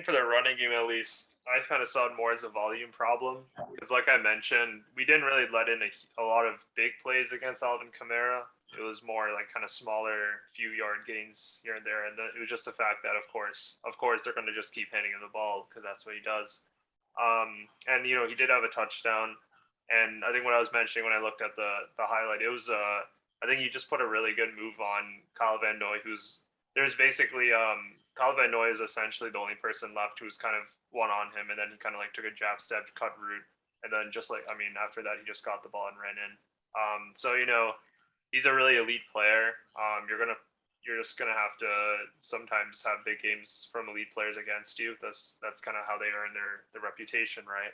for the running game at least, I kind of saw it more as a volume problem because, like I mentioned, we didn't really let in a lot of big plays against Alvin Kamara. It was more like kind of smaller, few yard gains here and there, and it was just the fact that, of course, they're going to just keep handing him the ball because that's what he does. And he did have a touchdown, and I think what I was mentioning when I looked at the highlight, it was I think he just put a really good move on Kyle Van Noy, there's basically Kyle Van Noy is essentially the only person left who's kind of one on him, and then he kind of like took a jab step, cut route, and then just after that he just got the ball and ran in. So he's a really elite player. You're just gonna have to sometimes have big games from elite players against you. That's kind of how they earn their reputation, right?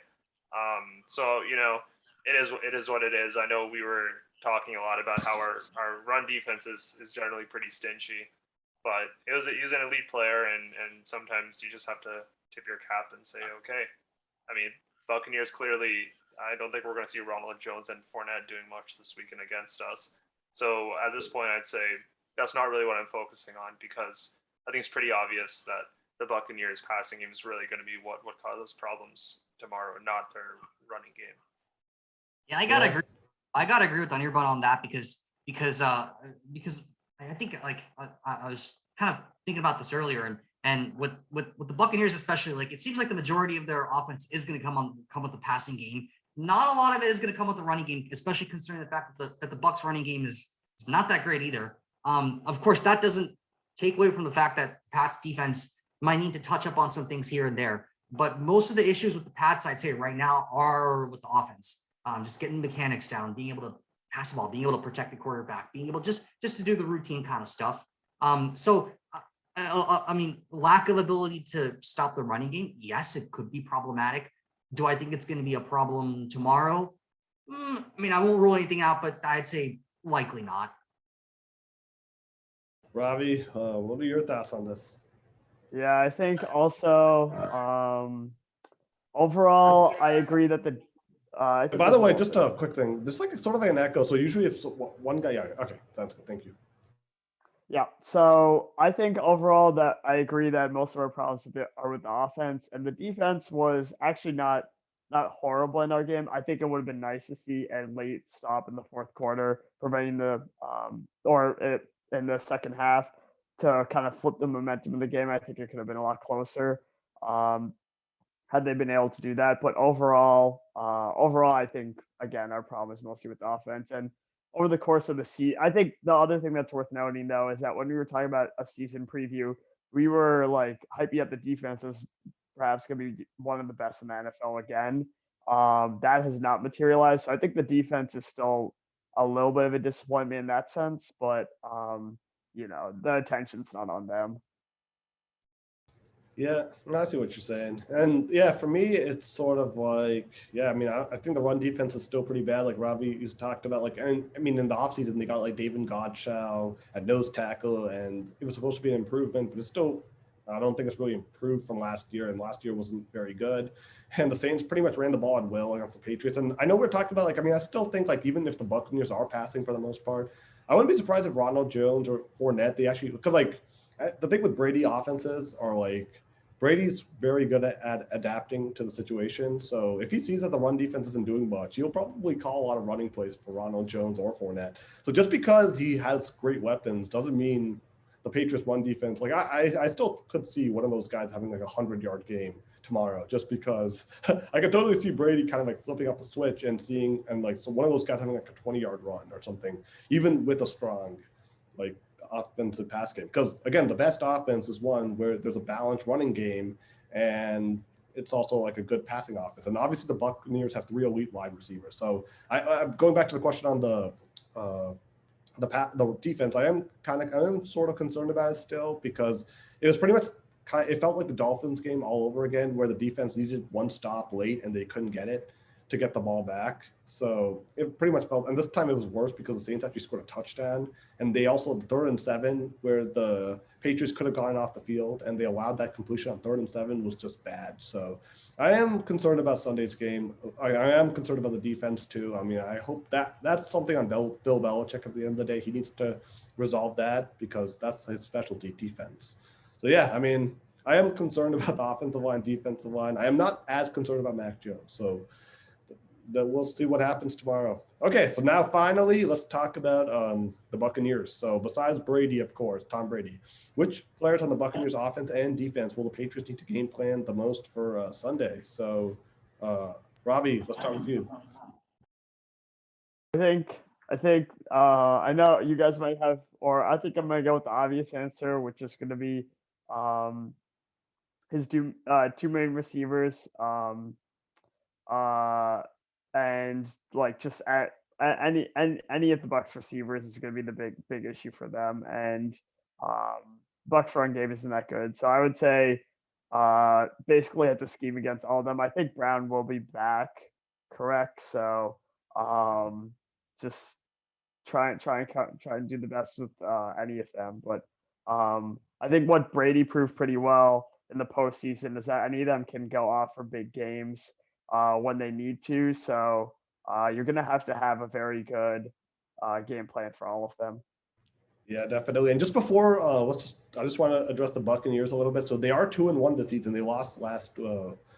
So it is what it is. I know we were talking a lot about how our run defense is generally pretty stingy. But he was an elite player, and sometimes you just have to tip your cap and say, okay. I mean, Buccaneers clearly, I don't think we're going to see Ronald Jones and Fournette doing much this weekend against us. So at this point, I'd say that's not really what I'm focusing on because I think it's pretty obvious that the Buccaneers passing game is really going to be what causes problems tomorrow, not their running game. Yeah, I gotta agree with Anirban on that because I think like I was kind of thinking about this earlier, and with the Buccaneers especially, like it seems like the majority of their offense is going to come with the passing game. Not a lot of it is going to come with the running game, especially considering the fact that the Bucs running game is not that great either. Of course, that doesn't take away from the fact that Pat's defense might need to touch up on some things here and there. But most of the issues with the Pats, I'd say right now, are with the offense. Just getting the mechanics down, being able to pass the ball, being able to protect the quarterback, being able just to do the routine kind of stuff. I mean, lack of ability to stop the running game, yes, it could be problematic. Do I think it's going to be a problem tomorrow? I mean, I won't rule anything out, but I'd say likely not. Ravi, what are your thoughts on this? Yeah, I think also overall, I agree that the. By the way, just a quick thing. There's like sort of an echo. So usually if one guy, yeah, okay, sounds good. Thank you. Yeah, so I think overall that I agree that most of our problems are with the offense, and the defense was actually not horrible in our game. I think it would have been nice to see a late stop in the fourth quarter, preventing in the second half to kind of flip the momentum of the game. I think it could have been a lot closer had they been able to do that. But overall, I think again our problem is mostly with the offense. And over the course of the season, I think the other thing that's worth noting though is that when we were talking about a season preview, we were like hyping up the defense as perhaps going to be one of the best in the NFL again. That has not materialized. So I think the defense is still a little bit of a disappointment in that sense, but the attention's not on them. Yeah, I see what you're saying. And yeah, for me, it's sort of like, yeah, I mean, I think the run defense is still pretty bad. Like Robbie you talked about, like, and I mean, in the offseason, they got like David Godchaux at nose tackle, and it was supposed to be an improvement, but it's still, I don't think it's really improved from last year, and last year wasn't very good. And the Saints pretty much ran the ball at will against the Patriots. And I know we're talking about, like, I mean, I still think, like, even if the Buccaneers are passing for the most part, I wouldn't be surprised if Ronald Jones or Fournette, they actually, because, like, the thing with Brady offenses are, like, Brady's very good at adapting to the situation. So if he sees that the run defense isn't doing much, he'll probably call a lot of running plays for Ronald Jones or Fournette. So just because he has great weapons doesn't mean the Patriots run defense, like I still could see one of those guys having like a 100-yard game tomorrow, just because I could totally see Brady kind of like flipping up the switch and seeing, and like, so one of those guys having like a 20-yard run or something, even with a strong like offensive pass game. Because again, the best offense is one where there's a balanced running game and it's also like a good passing offense. And obviously the Buccaneers have 3 elite wide receivers. So I'm going back to the question on the defense. I am sort of concerned about it still, because it was pretty much it felt like the Dolphins game all over again, where the defense needed one stop late and they couldn't get it to get the ball back. So it pretty much felt, and this time it was worse because the Saints actually scored a touchdown, and they also 3rd and 7 where the Patriots could have gone off the field and they allowed that completion on 3rd and 7 was just bad. So I am concerned about Sunday's game. I am concerned about the defense too. I mean, I hope that's something on Bill Belichick at the end of the day. He needs to resolve that because that's his specialty, defense. So yeah, I mean, I am concerned about the offensive line, defensive line. I am not as concerned about Mac Jones. So we'll see what happens tomorrow. Okay, so now finally, let's talk about the Buccaneers. So besides Brady, of course, Tom Brady, which players on the Buccaneers offense and defense will the Patriots need to game plan the most for Sunday? So Ravi, let's start with you. I think I know you guys might have, or I think I'm gonna go with the obvious answer, which is gonna be his two main receivers, and like just at any of the Bucks receivers is gonna be the big issue for them, and Bucks run game isn't that good, so I would say basically have to scheme against all of them. I think Brown will be back, correct? So just try and do the best with any of them. But I think what Brady proved pretty well in the postseason is that any of them can go off for big games when they need to. So you're gonna have to have a very good game plan for all of them. Yeah, definitely. And just before, I just want to address the Buccaneers a little bit. So they are 2-1 this season. They lost last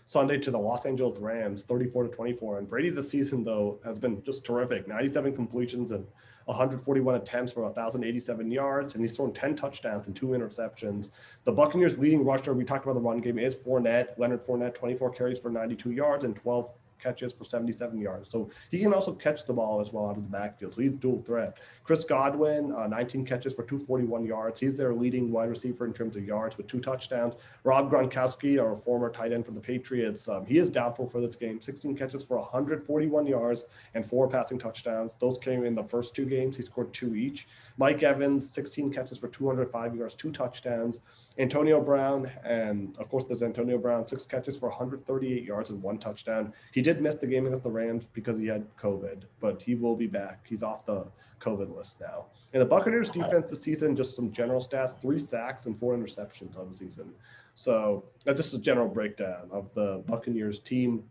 Sunday to the Los Angeles Rams, 34-24. And Brady this season, though, has been just terrific. 97 completions and 141 attempts for 1,087 yards. And he's thrown 10 touchdowns and 2 interceptions. The Buccaneers' leading rusher, we talked about the run game, is Fournette. Leonard Fournette, 24 carries for 92 yards and 12 catches for 77 yards. So he can also catch the ball as well out of the backfield. So he's dual threat. Chris Godwin, 19 catches for 241 yards. He's their leading wide receiver in terms of yards with 2 touchdowns. Rob Gronkowski, our former tight end for the Patriots, he is doubtful for this game. 16 catches for 141 yards and 4 passing touchdowns. Those came in the first 2 games. He scored 2 each. Mike Evans, 16 catches for 205 yards, 2 touchdowns. Antonio Brown, and of course there's Antonio Brown, 6 catches for 138 yards and 1 touchdown. He did miss the game against the Rams because he had COVID, but he will be back. He's off the COVID list now. And the Buccaneers defense this season, just some general stats, 3 sacks and 4 interceptions on the season. So that's just a general breakdown of the Buccaneers team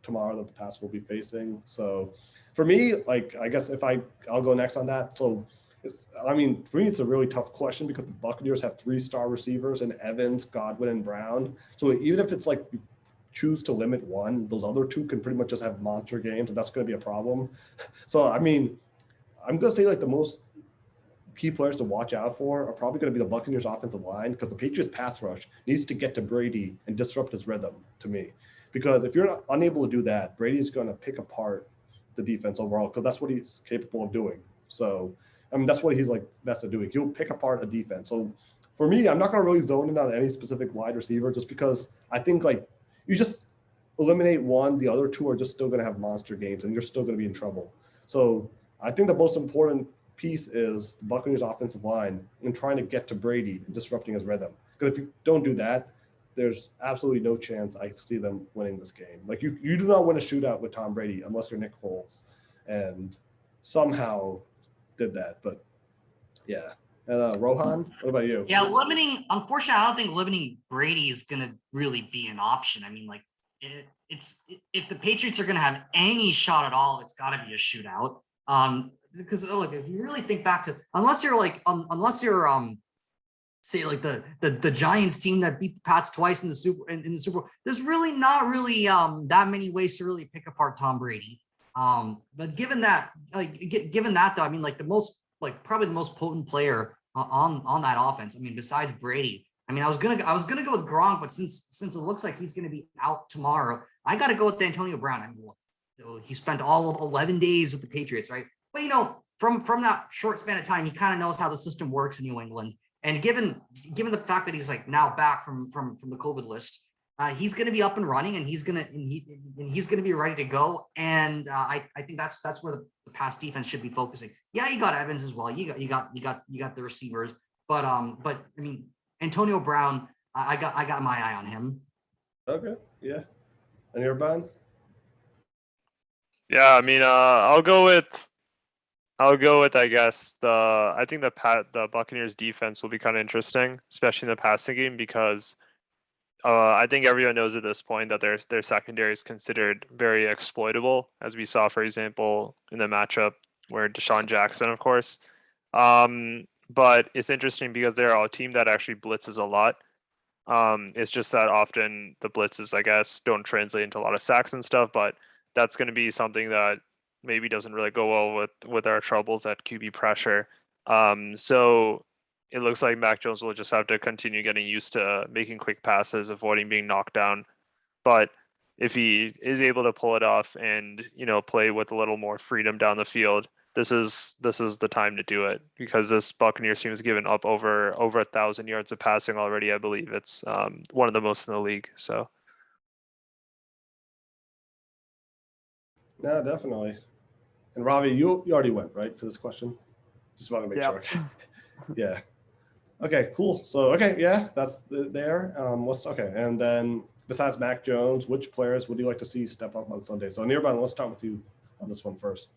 tomorrow that the Pats will be facing. So for me, like, I guess I'll go next on that. So for me, it's a really tough question because the Buccaneers have 3-star receivers in Evans, Godwin, and Brown. So even if it's like you choose to limit one, those other 2 can pretty much just have monster games, and that's going to be a problem. So, I mean, I'm going to say like the most key players to watch out for are probably going to be the Buccaneers offensive line, because the Patriots pass rush needs to get to Brady and disrupt his rhythm, to me. Because if you're unable to do that, Brady's going to pick apart the defense overall, because that's what he's capable of doing. So, I mean, that's what he's like best at doing. He'll pick apart a defense. So for me, I'm not going to really zone in on any specific wide receiver, just because I think like you just eliminate one, the other 2 are just still going to have monster games and you're still going to be in trouble. So I think the most important piece is the Buccaneers offensive line and trying to get to Brady and disrupting his rhythm. Because if you don't do that, there's absolutely no chance I see them winning this game. Like you do not win a shootout with Tom Brady unless you're Nick Foles, and somehow did that. But yeah. And Rohan, what about you? Yeah, unfortunately, I don't think limiting Brady is going to really be an option. I mean, like, if the Patriots are going to have any shot at all, it's got to be a shootout. Because look, if you really think back to, unless you're say like the Giants team that beat the Pats twice in the Super Bowl. There's really not really that many ways to really pick apart Tom Brady. But given that though, I mean, like probably the most potent player on that offense. I mean, besides Brady, I mean, I was gonna go with Gronk, but since it looks like he's gonna be out tomorrow, I got to go with Antonio Brown. I mean, he spent all of 11 days with the Patriots, right? But from that short span of time, he kind of knows how the system works in New England. And given the fact that he's like now back from the COVID list, he's going to be up and running, and he's going to be ready to go. And I think that's where the pass defense should be focusing. Yeah, you got Evans as well. You got the receivers, but I mean, Antonio Brown, I got my eye on him. Okay, yeah. And Anirban? Yeah, I mean, I'll go with I guess I think the Buccaneers defense will be kind of interesting, especially in the passing game, because I think everyone knows at this point that their secondary is considered very exploitable, as we saw, for example, in the matchup where Deshaun Jackson, of course. But it's interesting because they're a team that actually blitzes a lot. It's just that often the blitzes, I guess, don't translate into a lot of sacks and stuff, but that's going to be something that maybe doesn't really go well with our troubles at QB pressure. So it looks like Mac Jones will just have to continue getting used to making quick passes, avoiding being knocked down. But if he is able to pull it off and, play with a little more freedom down the field, this is the time to do it, because this Buccaneers team has given up over 1,000 yards of passing already. I believe it's one of the most in the league. So. Yeah, definitely. And Ravi, you already went, right, for this question? Just want to make sure. Yeah. Okay, cool. So, okay, yeah, that's there. Okay, and then besides Mac Jones, which players would you like to see step up on Sunday? So, Anirban, let's start with you on this one first.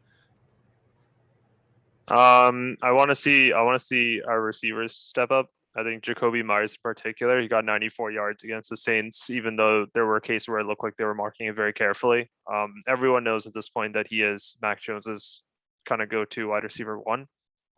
I want to see our receivers step up. I think Jacoby Myers in particular, he got 94 yards against the Saints, even though there were cases where it looked like they were marking it very carefully. Everyone knows at this point that he is Mac Jones's kind of go-to wide receiver one.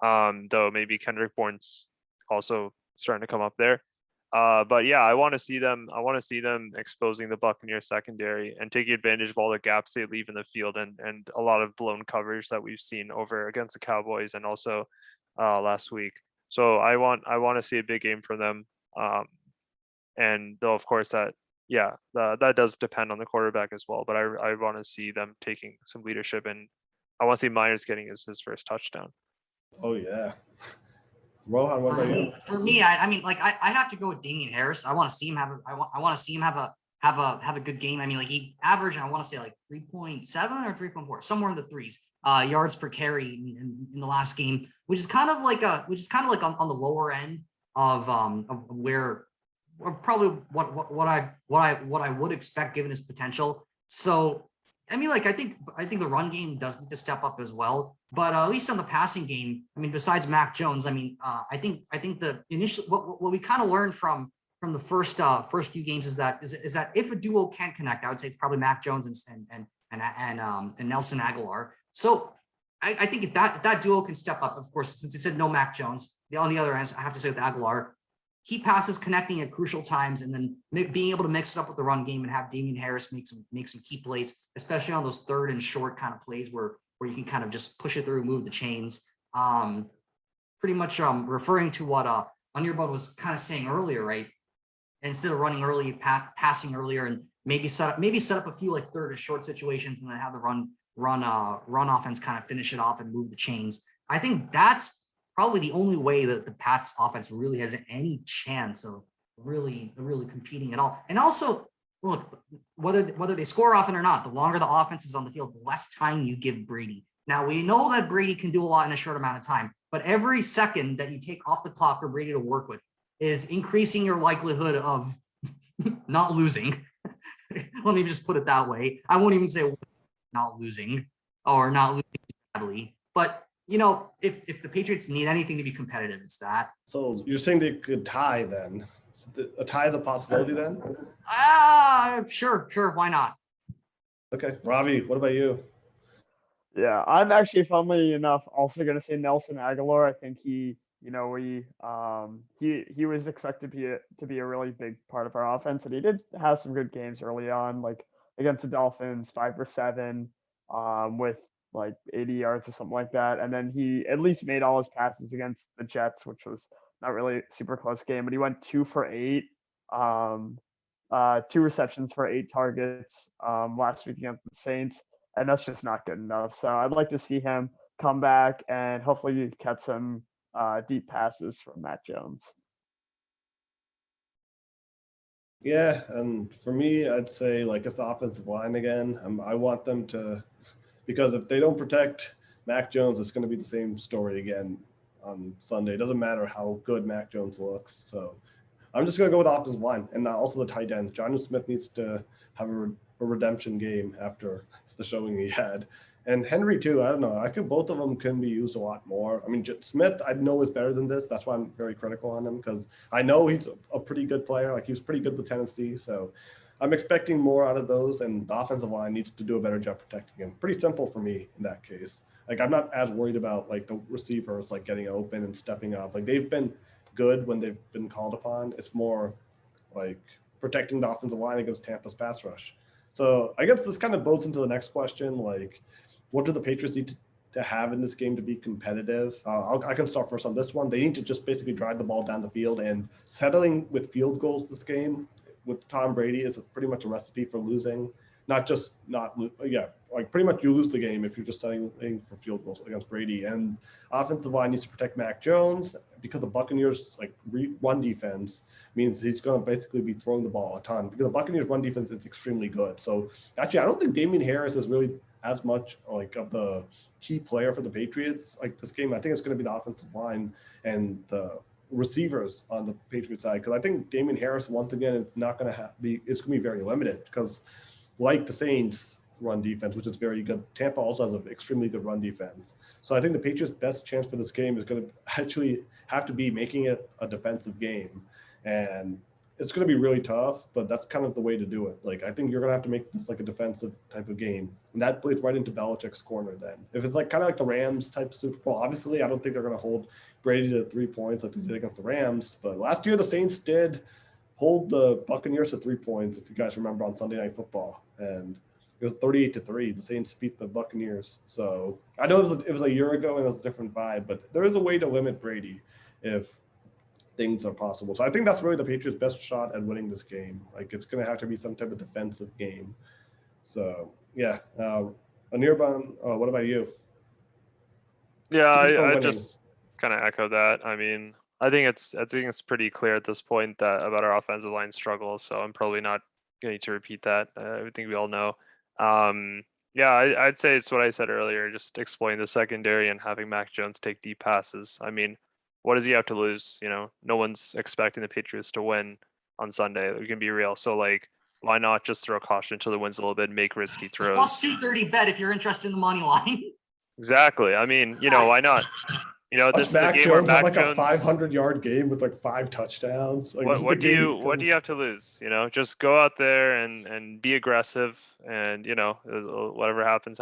Though maybe Kendrick Bourne's also starting to come up there. But yeah, I want to see them exposing the Buccaneers secondary and taking advantage of all the gaps they leave in the field and a lot of blown coverage that we've seen over against the Cowboys and also last week. So I want to see a big game from them. And though of course that does depend on the quarterback as well. But I want to see them taking some leadership, and I want to see Myers getting his first touchdown. Oh yeah. Rohan, what about you? For me, I mean, like I'd have to go with Damian Harris. I want to see him have a good game. I mean, like he averaged, I want to say like 3.7 or 3.4, somewhere in the threes yards per carry in the last game, which is kind of like on the lower end of where probably what I would expect given his potential. So I mean, like I think the run game does need to step up as well, but at least on the passing game, I mean, besides Mac Jones, I mean, I think the initial what we kind of learned from the first few games is that if a duo can't connect, I would say it's probably Mac Jones and Nelson Aguilar. So I think if that duo can step up, of course, since he said no Mac Jones, on the other end, I have to say with Aguilar, key passes connecting at crucial times, and then being able to mix it up with the run game and have Damian Harris make some key plays, especially on those third and short kind of plays where you can kind of just push it through, move the chains. Pretty much referring to what Anirban was kind of saying earlier, right? Instead of running early, passing earlier, and maybe set up a few like third and short situations, and then have the run offense kind of finish it off and move the chains. I think that's probably the only way that the Pats offense really has any chance of really competing at all. And also, look, whether they score often or not, the longer the offense is on the field, the less time you give Brady. Now, we know that Brady can do a lot in a short amount of time, but every second that you take off the clock for Brady to work with is increasing your likelihood of not losing. Let me just put it that way. I won't even say not losing or not losing badly, but if the Patriots need anything to be competitive, it's that. So you're saying they could tie then? So a tie is a possibility then? Sure. Why not? Okay, Ravi, what about you? Yeah, I'm actually, funnily enough, also going to say Nelson Aguilar. I think he he was expected to be a really big part of our offense, and he did have some good games early on, like against the Dolphins, 5 for 7, with like 80 yards or something like that. And then he at least made all his passes against the Jets, which was not really a super close game, but he went 2 for 8, 2 receptions for 8 targets last week against the Saints, and that's just not good enough. So I'd like to see him come back and hopefully catch some deep passes from Matt Jones. Yeah, and for me, I'd say like it's the offensive line again. I want them to, because if they don't protect Mac Jones, it's going to be the same story again on Sunday. It doesn't matter how good Mac Jones looks. So I'm just going to go with the offensive line and also the tight ends. Jonnu Smith needs to have a redemption game after the showing he had. And Henry too, I don't know. I feel both of them can be used a lot more. I mean, Smith, I know is better than this. That's why I'm very critical on him, because I know he's a pretty good player. Like, he was pretty good with Tennessee. So I'm expecting more out of those, and the offensive line needs to do a better job protecting him. Pretty simple for me in that case. Like, I'm not as worried about like the receivers like getting open and stepping up. Like, they've been good when they've been called upon. It's more like protecting the offensive line against Tampa's pass rush. So I guess this kind of bodes into the next question, like, what do the Patriots need to have in this game to be competitive? I can start first on this one. They need to just basically drive the ball down the field, and settling with field goals this game with Tom Brady is pretty much a recipe for losing. Like pretty much you lose the game if you're just settling for field goals against Brady. And offensive line needs to protect Mac Jones, because the Buccaneers like run defense means he's going to basically be throwing the ball a ton, because the Buccaneers run defense is extremely good. So actually, I don't think Damian Harris is really as much like of the key player for the Patriots like this game. I think it's going to be the offensive line and the receivers on the Patriots side, because I think Damian Harris once again is not going to it's going to be very limited, because like the Saints run defense, which is very good, Tampa also has an extremely good run defense. So I think the Patriots' best chance for this game is going to actually have to be making it a defensive game, and it's going to be really tough, but that's kind of the way to do it. Like, I think you're going to have to make this like a defensive type of game, and that plays right into Belichick's corner then. If it's like kind of like the Rams type Super Bowl, obviously I don't think they're going to hold Brady to 3 points like they did against the Rams, but last year the Saints did hold the Buccaneers to 3 points, if you guys remember, on Sunday Night Football, and it was 38-3. The Saints beat the Buccaneers. So I know it was a year ago and it was a different vibe, but there is a way to limit Brady if things are possible. So I think that's really the Patriots' best shot at winning this game. Like, it's going to have to be some type of defensive game. So yeah, Anirban, what about you? Yeah, I just kind of echo that. I mean, I think it's pretty clear at this point that about our offensive line struggles. So I'm probably not going to repeat that. I think we all know. Yeah, I'd say it's what I said earlier. Just exploiting the secondary and having Mac Jones take deep passes. I mean, what does he have to lose? You know, no one's expecting the Patriots to win on Sunday. We can be real. So like, why not just throw caution to the winds a little bit, make risky throws? Plus 230 bet if you're interested in the money line. Exactly. I mean, why not? This is a game where Mac like Jones, a 500-yard game with like 5 touchdowns. Like, what do you have to lose? Just go out there and be aggressive, and whatever happens.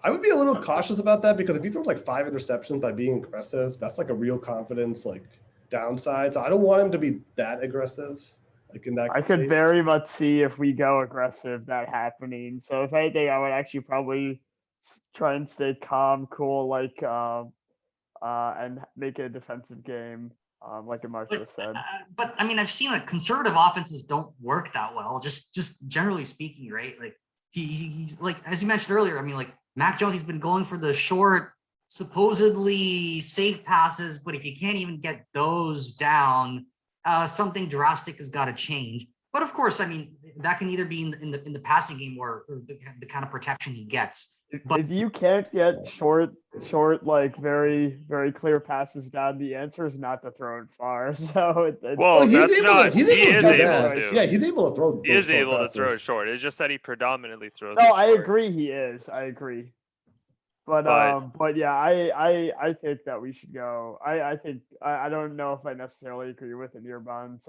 I would be a little cautious about that, because if you throw like 5 interceptions by being aggressive, that's like a real confidence like downside. So I don't want him to be that aggressive. Like in that I could very much see, if we go aggressive, that happening. So if anything, I would actually probably try and stay calm, cool, like and make it a defensive game, like Amartya said. But I mean, I've seen that conservative offenses don't work that well. Just generally speaking, right? Like he's like, as you mentioned earlier. I mean, like Mac Jones, he's been going for the short, supposedly safe passes, but if you can't even get those down, something drastic has got to change. But of course, I mean, that can either be in the passing game or the kind of protection he gets. But if you can't get short, like very, very clear passes down, the answer is not to throw it far. So he's able to. Yeah, he's able to throw. He is able to throw it short. It's just that he predominantly throws. No, I agree. He is. I agree. But yeah, I think that we should go. I think I don't know if I necessarily agree with Anirban's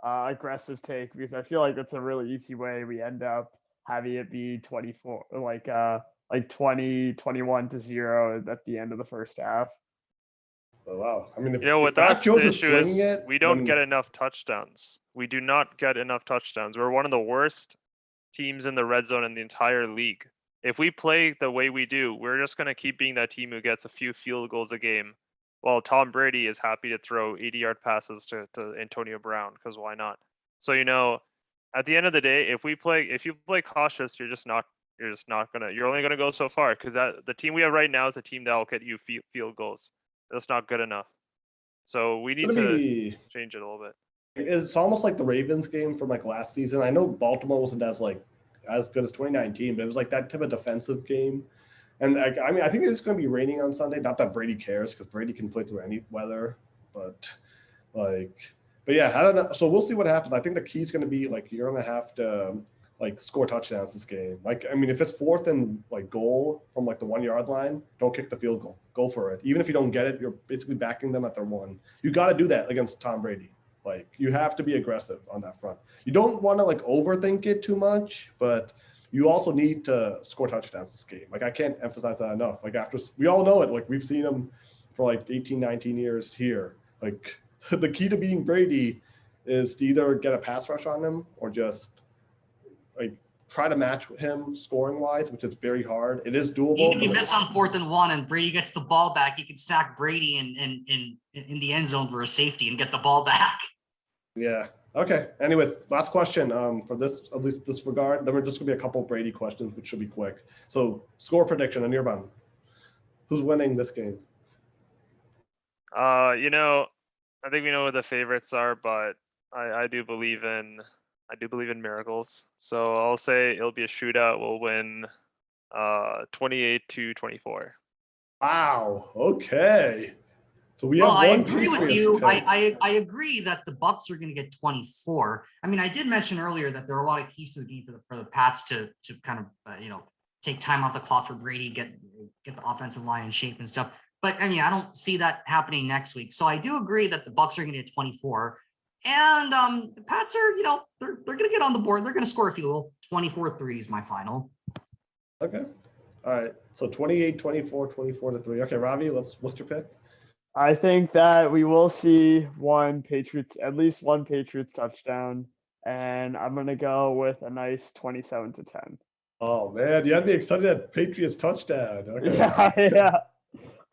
aggressive take, because I feel like it's a really easy way we end up having it be 24, like 20, 21-0 at the end of the first half. Oh, wow. I mean, if, With if Mac us, Jones the is issue slinging is it, we don't then- get enough touchdowns. We do not get enough touchdowns. We're one of the worst teams in the red zone in the entire league. If we play the way we do, we're just going to keep being that team who gets a few field goals a game, while Tom Brady is happy to throw 80-yard passes to Antonio Brown, because why not? So, at the end of the day, if you play cautious, you're only gonna go so far, because the team we have right now is a team that will get you field goals. That's not good enough. So we need to change it a little bit. It's almost like the Ravens game from like last season. I know Baltimore wasn't as good as 2019, but it was like that type of defensive game. And I think it's going to be raining on Sunday. Not that Brady cares, because Brady can play through any weather. But yeah, I don't know. So we'll see what happens. I think the key is going to be like you're going to have to score touchdowns this game. If it's 4th and goal from the 1 yard line, don't kick the field goal. Go for it. Even if you don't get it, you're basically backing them at their 1. You got to do that against Tom Brady. You have to be aggressive on that front. You don't want to overthink it too much, but you also need to score touchdowns this game. I can't emphasize that enough. After we all know it, we've seen them for 18, 19 years here. The key to beating Brady is to either get a pass rush on him or just try to match him scoring wise, which is very hard. It is doable. Even if you miss on 4th and 1 and Brady gets the ball back, you can stack Brady in the end zone for a safety and get the ball back. Yeah. Okay. Anyway, last question for this, at least this regard. Then we're just gonna be a couple of Brady questions, which should be quick. So score prediction, Anirban. Who's winning this game? I think we know what the favorites are, but I do believe in miracles. So I'll say it'll be a shootout. We'll win 28-24. Wow. Okay. So we Well, have I one agree with Patriots you. pick. I agree that the Bucs are going to get 24. I mean, I did mention earlier that there are a lot of keys to the game for the Pats to kind of take time off the clock for Brady, get the offensive line in shape and stuff. But I mean, I don't see that happening next week. So I do agree that the Bucs are going to get 24, and the Pats are they're going to get on the board. They're going to score a field goal. 24-3 is my final. Okay. All right. So 28-24, 24-3. Okay, Ravi, what's your pick? I think that we will see at least one Patriots touchdown, and I'm gonna go with a nice 27-10. Oh man, you had me excited at Patriots touchdown. Okay. Yeah.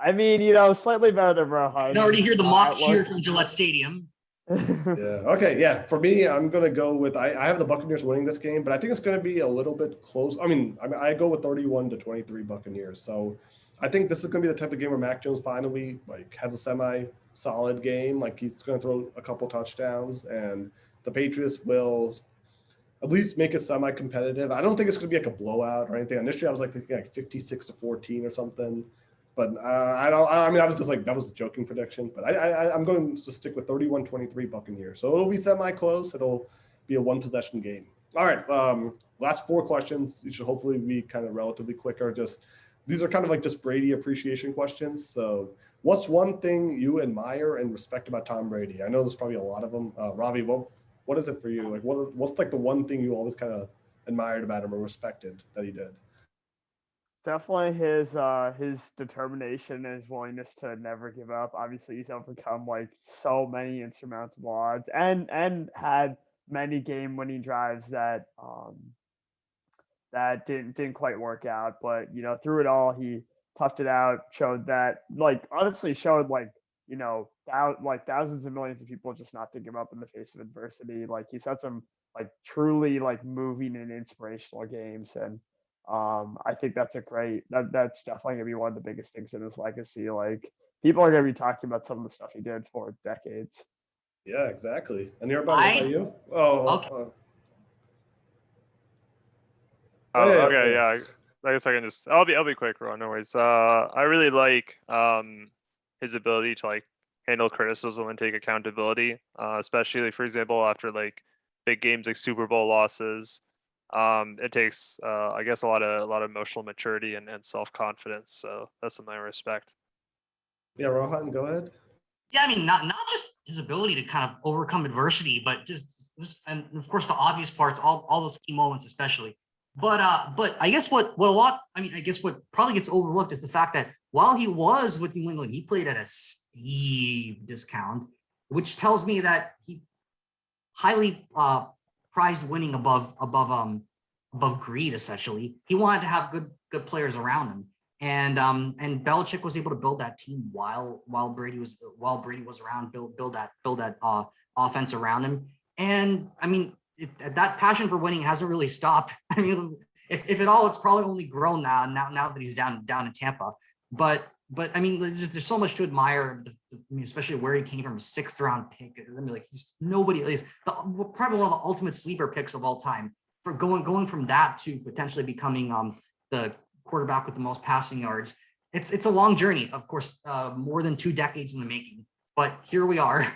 I mean, slightly better than Rohan. I can already hear the mock cheer from Gillette Stadium. Yeah. Okay. Yeah. For me, I'm gonna go with I have the Buccaneers winning this game, but I think it's gonna be a little bit close. I go with 31-23 Buccaneers. So I think this is gonna be the type of game where Mac Jones finally has a semi-solid game. He's gonna throw a couple touchdowns, and the Patriots will at least make it semi-competitive. I don't think it's gonna be a blowout or anything. Initially, I was thinking 56-14 or something. But I was just that was a joking prediction. But I'm going to stick with 31-23 Buccaneers. So it'll be semi-close. It'll be a one-possession game. All right. Last 4 questions. You should hopefully be kind of relatively quicker. These are kind of just Brady appreciation questions. So what's one thing you admire and respect about Tom Brady? I know there's probably a lot of them. Ravi, what is it for you? What's the one thing you always kind of admired about him or respected that he did? Definitely his determination and his willingness to never give up. Obviously, he's overcome so many insurmountable odds and had many game-winning drives that didn't quite work out. But through it all, he toughed it out. Showed that honestly showed thousands of millions of people just not to give up in the face of adversity. He's had some truly moving and inspirational games, and I think that's that's definitely gonna be one of the biggest things in his legacy. People are gonna be talking about some of the stuff he did for decades. Yeah, exactly. And what about you? Oh, Okay. Okay, yeah. I guess I can I'll be quick, Ron. No worries. I really like his ability to handle criticism and take accountability, especially for example after big games like Super Bowl losses. It takes I guess a lot of emotional maturity and self-confidence. So that's something I respect. Yeah, Rohan, go ahead. Yeah, I mean, not just his ability to kind of overcome adversity, but just and of course the obvious parts, all those key moments, especially But I guess what probably gets overlooked is the fact that while he was with New England, he played at a steep discount, which tells me that he highly prized winning above greed. Essentially, he wanted to have good players around him, and Belichick was able to build that team while Brady was around, build that offense around him. And I mean, that passion for winning hasn't really stopped. I mean, if at all, it's probably only grown now that he's down in Tampa. But I mean, there's so much to admire, especially where he came from, a 6th round pick. I mean, like nobody, at least probably one of the ultimate sleeper picks of all time, for going from that to potentially becoming the quarterback with the most passing yards. It's a long journey, of course, more than 2 decades in the making. But here we are.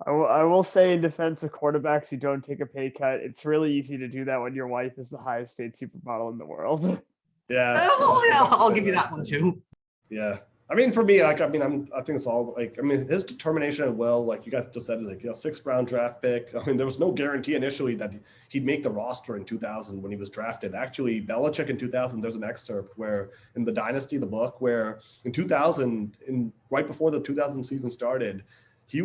I will say, in defense of quarterbacks who don't take a pay cut, it's really easy to do that when your wife is the highest paid supermodel in the world. Yeah. I'll give you that one too. Yeah. I mean, for me, like, I think it's all like, I mean, his determination and will, like you guys just said, like, 6th round draft pick. I mean, there was no guarantee initially that he'd make the roster in 2000 when he was drafted. Actually, Belichick in 2000, there's an excerpt where in the Dynasty, the book, where in 2000, right before the 2000 season started, he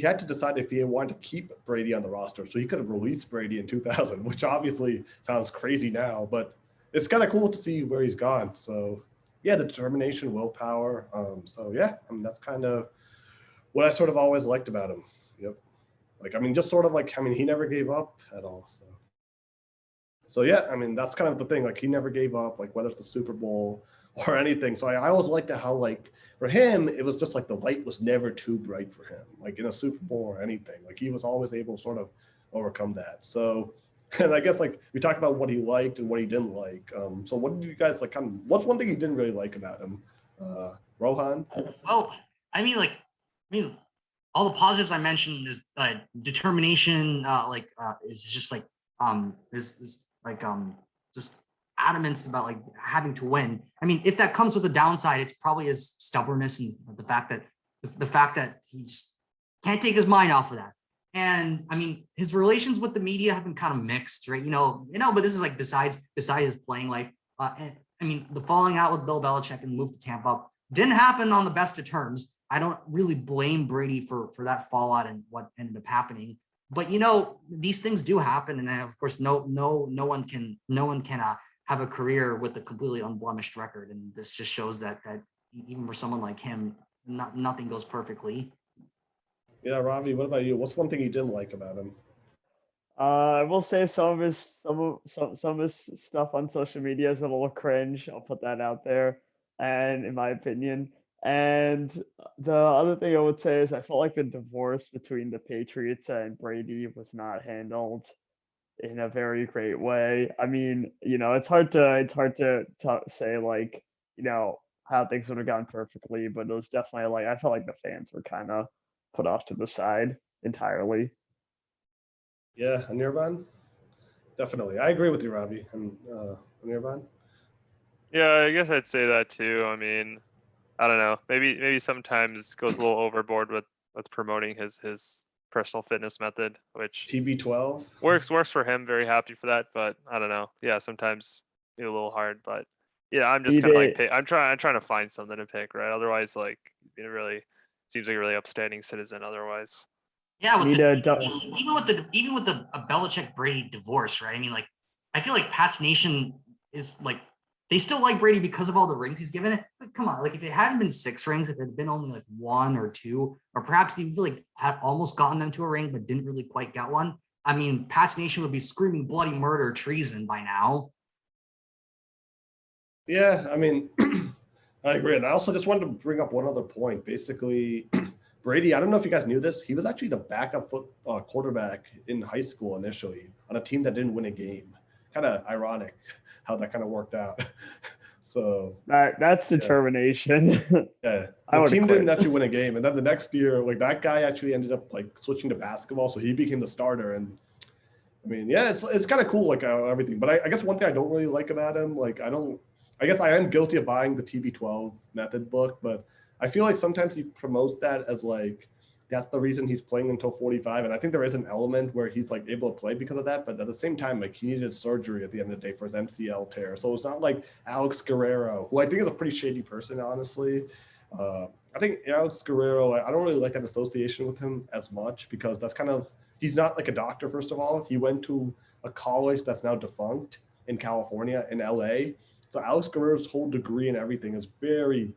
had to decide if he wanted to keep Brady on the roster. So he could have released Brady in 2000, which obviously sounds crazy now, but it's kind of cool to see where he's gone. So yeah, the determination, willpower. So yeah, I mean, that's kind of what I sort of always liked about him. Yep. Like, I mean, just sort of like, I mean, he never gave up at all. So yeah, I mean, that's kind of the thing. Like, he never gave up, like whether it's the Super Bowl or anything. So I always liked how, like, for him, it was just like the light was never too bright for him, like in a Super Bowl or anything. Like, he was always able to sort of overcome that. So, and I guess, like, we talked about what he liked and what he didn't like. So what did you guys like? What's one thing you didn't really like about him, Rohan? Well, I mean, all the positives I mentioned is determination. Is just like just adamance about like having to win. I mean, if that comes with a downside, it's probably his stubbornness and the fact that he just can't take his mind off of that. And I mean, his relations with the media have been kind of mixed, right? But this is like besides his playing life. And I mean, the falling out with Bill Belichick and the move to Tampa didn't happen on the best of terms. I don't really blame Brady for that fallout and what ended up happening. But these things do happen, and then of course, no one can have a career with a completely unblemished record, and this just shows that even for someone like him, nothing goes perfectly. Yeah, Ravi, what about you? What's one thing you didn't like about him? I will say some of his stuff on social media is a little cringe. I'll put that out there, and in my opinion. And the other thing I would say is I felt like the divorce between the Patriots and Brady was not handled in a very great way. I mean, it's hard to say like, how things would have gone perfectly, but it was definitely like I felt like the fans were kind of put off to the side entirely. Yeah, Anirban? Definitely. I agree with you, Ravi. And Anirban? Yeah, I guess I'd say that too. I mean, I don't know. Maybe sometimes goes a little overboard with promoting his personal fitness method, which TB12 works for him. Very happy for that, but I don't know. Yeah, sometimes it's a little hard, but yeah, I'm just kind of like I'm trying to find something to pick, right? Otherwise, like, it really seems like a really upstanding citizen. Otherwise, yeah. Even with the Belichick Brady divorce, right? I mean, like, I feel like Pat's Nation is like, they still like Brady because of all the rings he's given it. But come on, like, if it hadn't been 6 rings, if it had been only like 1 or 2, or perhaps he really had almost gotten them to a ring but didn't really quite get one, I mean, Pat's Nation would be screaming bloody murder, treason by now. Yeah, I mean, I agree. And I also just wanted to bring up one other point. Basically, Brady, I don't know if you guys knew this, he was actually the backup quarterback in high school initially on a team that didn't win a game. Kind of ironic how that kind of worked out. So that's determination. Yeah, the team didn't actually win a game, and then the next year, like, that guy actually ended up like switching to basketball, so he became the starter. And I mean, yeah, it's kind of cool, like, everything. But I guess one thing I don't really like about him, like, I guess I am guilty of buying the TB12 method book, but I feel like sometimes he promotes that as like that's the reason he's playing until 45. And I think there is an element where he's like able to play because of that. But at the same time, like he needed surgery at the end of the day for his MCL tear. So it's not like Alex Guerrero, who I think is a pretty shady person, honestly. I think Alex Guerrero, I don't really like that association with him as much because that's kind of, he's not like a doctor, first of all. He went to a college that's now defunct in California, in LA. So Alex Guerrero's whole degree and everything is very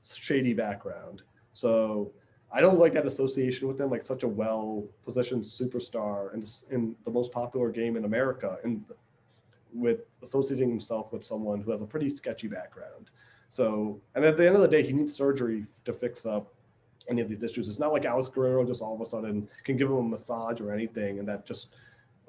shady background. So I don't like that association with him, like such a well-positioned superstar in the most popular game in America, and with associating himself with someone who has a pretty sketchy background. So, and at the end of the day, he needs surgery to fix up any of these issues. It's not like Alex Guerrero just all of a sudden can give him a massage or anything, and that just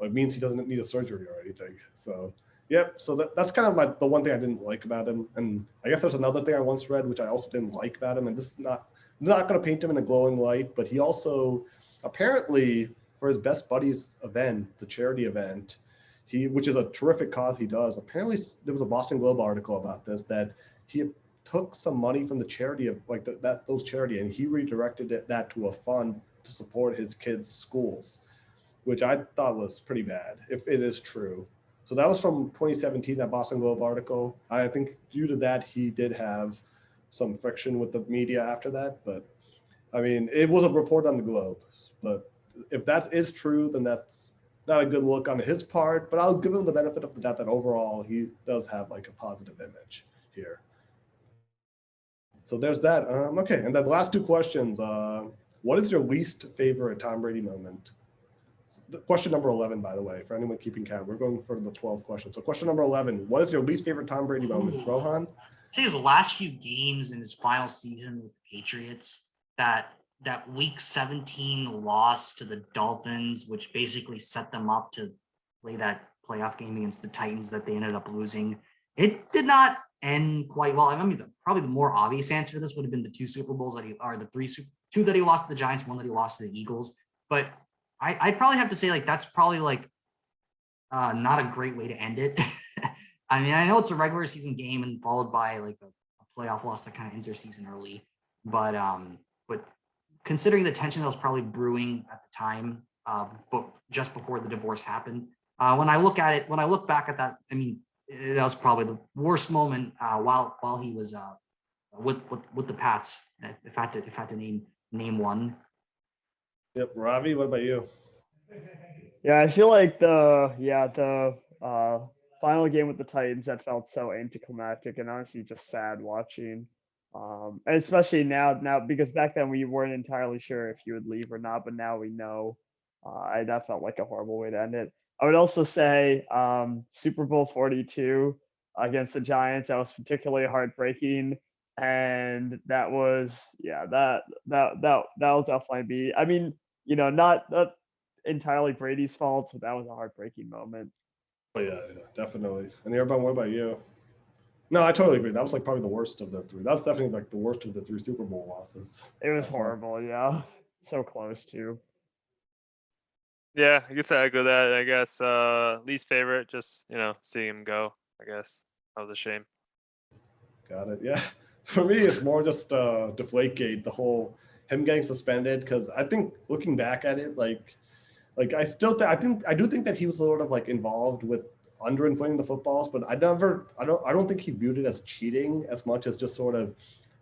it means he doesn't need a surgery or anything. So, yep. So that's kind of the one thing I didn't like about him. And I guess there's another thing I once read which I also didn't like about him. And this is not going to paint him in a glowing light, but he also apparently for his best buddies event, the charity event, which is a terrific cause he does. Apparently, there was a Boston Globe article about this that he took some money from the charity of like those charity, and he redirected that to a fund to support his kids' schools, which I thought was pretty bad if it is true. So that was from 2017, that Boston Globe article. I think due to that, he did have some friction with the media after that. But I mean, it was a report on the Globe. But if that is true, then that's not a good look on his part. But I'll give him the benefit of the doubt that overall he does have like a positive image here. So there's that. Okay, and then the last two questions. What is your least favorite Tom Brady moment? Question number 11, by the way, for anyone keeping count. We're going for the 12th question. So question number 11, what is your least favorite Tom Brady moment? Rohan? I'd say his last few games in his final season with the Patriots, that week 17 loss to the Dolphins, which basically set them up to play that playoff game against the Titans that they ended up losing. It did not end quite well. I mean, probably the more obvious answer to this would have been the two Super Bowls two that he lost to the Giants, one that he lost to the Eagles. But I'd probably have to say like that's probably like not a great way to end it. I mean, I know it's a regular season game and followed by like a playoff loss that kind of ends their season early, but considering the tension that was probably brewing at the time, but just before the divorce happened, when I look back at that, I mean, that was probably the worst moment while he was with the Pats. If I had to name one. Yep, Ravi, what about you? Yeah, I feel like the final game with the Titans, that felt so anticlimactic and honestly just sad watching. And especially now because back then we weren't entirely sure if he would leave or not, but now we know. That felt like a horrible way to end it. I would also say Super Bowl 42 against the Giants, that was particularly heartbreaking. And that was that'll definitely be. I mean, not entirely Brady's fault, but that was a heartbreaking moment. Oh yeah, definitely. And Anirban, what about you? No, I totally agree. That was like probably the worst of the three. That's definitely like the worst of the three Super Bowl losses. It was horrible, yeah. So close too. Yeah, I guess I echo that. I guess least favorite, just seeing him go. I guess that was a shame. Got it. Yeah, for me, it's more just Deflategate, the whole him getting suspended. Because I think looking back at it, like I do think that he was sort of like involved with underinflating the footballs, but I don't think he viewed it as cheating as much as just sort of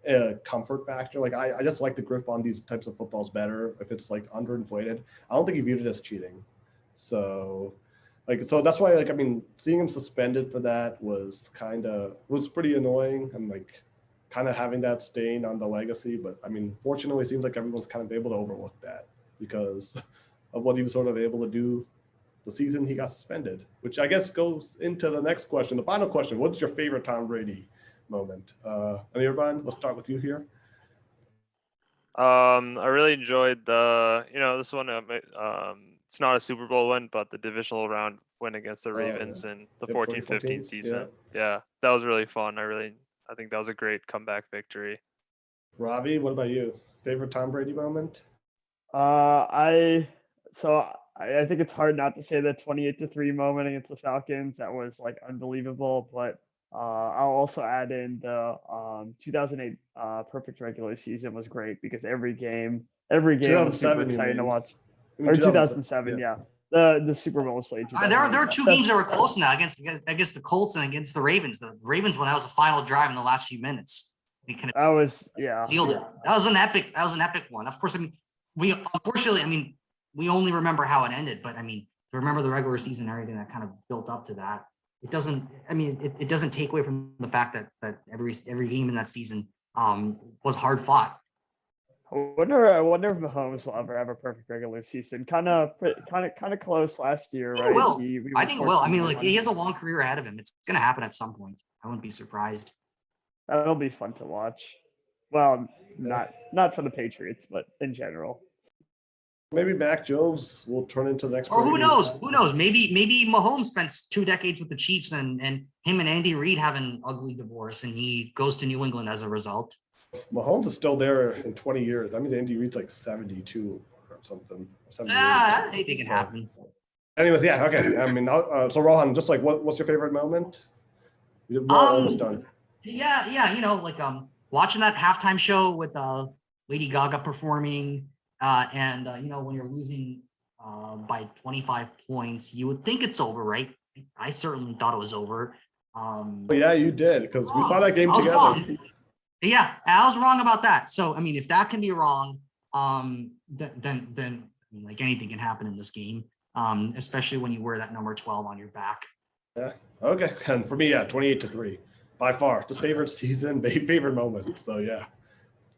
a comfort factor. Like I just like the grip on these types of footballs better if it's like underinflated. I don't think he viewed it as cheating. So that's why I mean, seeing him suspended for that was pretty annoying, and like kind of having that stain on the legacy. But I mean, fortunately, it seems like everyone's kind of able to overlook that because of what he was sort of able to do the season he got suspended, which I guess goes into the next question, the final question. What's your favorite Tom Brady moment? Anirban, let's start with you here. I really enjoyed this one. It's not a Super Bowl win, but the divisional round win against the Ravens in the 14-15 season. Yeah, that was really fun. I think that was a great comeback victory. Ravi, what about you? Favorite Tom Brady moment? I think it's hard not to say the 28-3 moment against the Falcons. That was like unbelievable, but I'll also add in the 2008 perfect regular season was great because every game was super 2007, you exciting to mean? watch. I mean, Or 2007, yeah. The Super Bowl was played in There 2008. are two games that were close now against the Colts and against the Ravens. The Ravens one, that was a final drive in the last few minutes. We can That was, yeah. sealed it. That was an epic one. Of course, I mean, we only remember how it ended, but I mean, to remember the regular season and everything that kind of built up to that. It doesn't take away from the fact that every game in that season was hard fought. I wonder if Mahomes will ever have a perfect regular season. Kind of close last year, right? Will. We I went think will. I mean, 14-1. like, he has a long career ahead of him. It's gonna happen at some point. I wouldn't be surprised. That'll be fun to watch. Well, not for the Patriots, but in general. Maybe Mac Jones will turn into the next. Or who Brady. knows? Who knows? Maybe Mahomes spends 2 decades with the Chiefs and him and Andy Reid have an ugly divorce and he goes to New England as a result. Mahomes is still there in 20 years. That means Andy Reid's like 72 or something. 78. Anything can happen. Anyways, yeah, okay. I mean, so Rohan, just like, what's your favorite moment? We're almost done. Yeah, like watching that halftime show with Lady Gaga performing, and when you're losing by 25 points, you would think it's over, right? I certainly thought it was over. Yeah, you did, because we saw that game together. Wrong. Yeah, I was wrong about that. So I mean, if that can be wrong, then like anything can happen in this game, especially when you wear that number 12 on your back. Yeah. Okay. And for me, yeah, 28-3, by far, just favorite season, favorite moment. So yeah,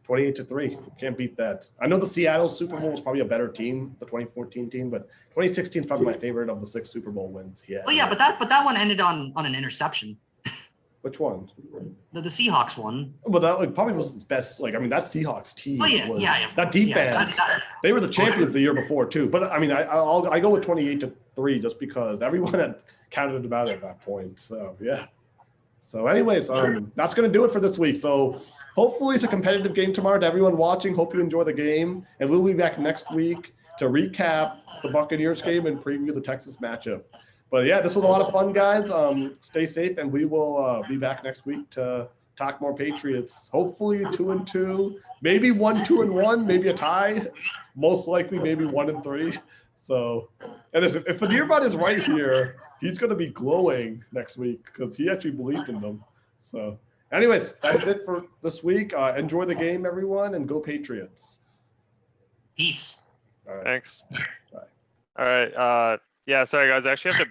28-3, can't beat that. I know the Seattle Super Bowl was probably a better team, the 2014 team, but 2016 is probably my favorite of the 6 Super Bowl wins. Yeah. Oh yeah, but that one ended on an interception. Which one? The Seahawks one. Well, that probably was his best. Like, I mean, that Seahawks team. Oh yeah, was, yeah. That defense. They were the champions the year before too. But I mean, I go with 28-3 just because everyone had counted them out at that point. So yeah. So anyways, that's gonna do it for this week. So hopefully it's a competitive game tomorrow. To everyone watching, hope you enjoy the game, and we'll be back next week to recap the Buccaneers game and preview the Texas matchup. But yeah, this was a lot of fun, guys. Stay safe, and we will be back next week to talk more Patriots. Hopefully 2-2, maybe 1-2-1, maybe a tie. Most likely, maybe 1-3. So, and if Anirban is right here, he's going to be glowing next week because he actually believed in them. So, anyways, that's it for this week. Enjoy the game, everyone, and go Patriots. Peace. All right. Thanks. Bye. All right. Yeah, sorry guys. I actually have to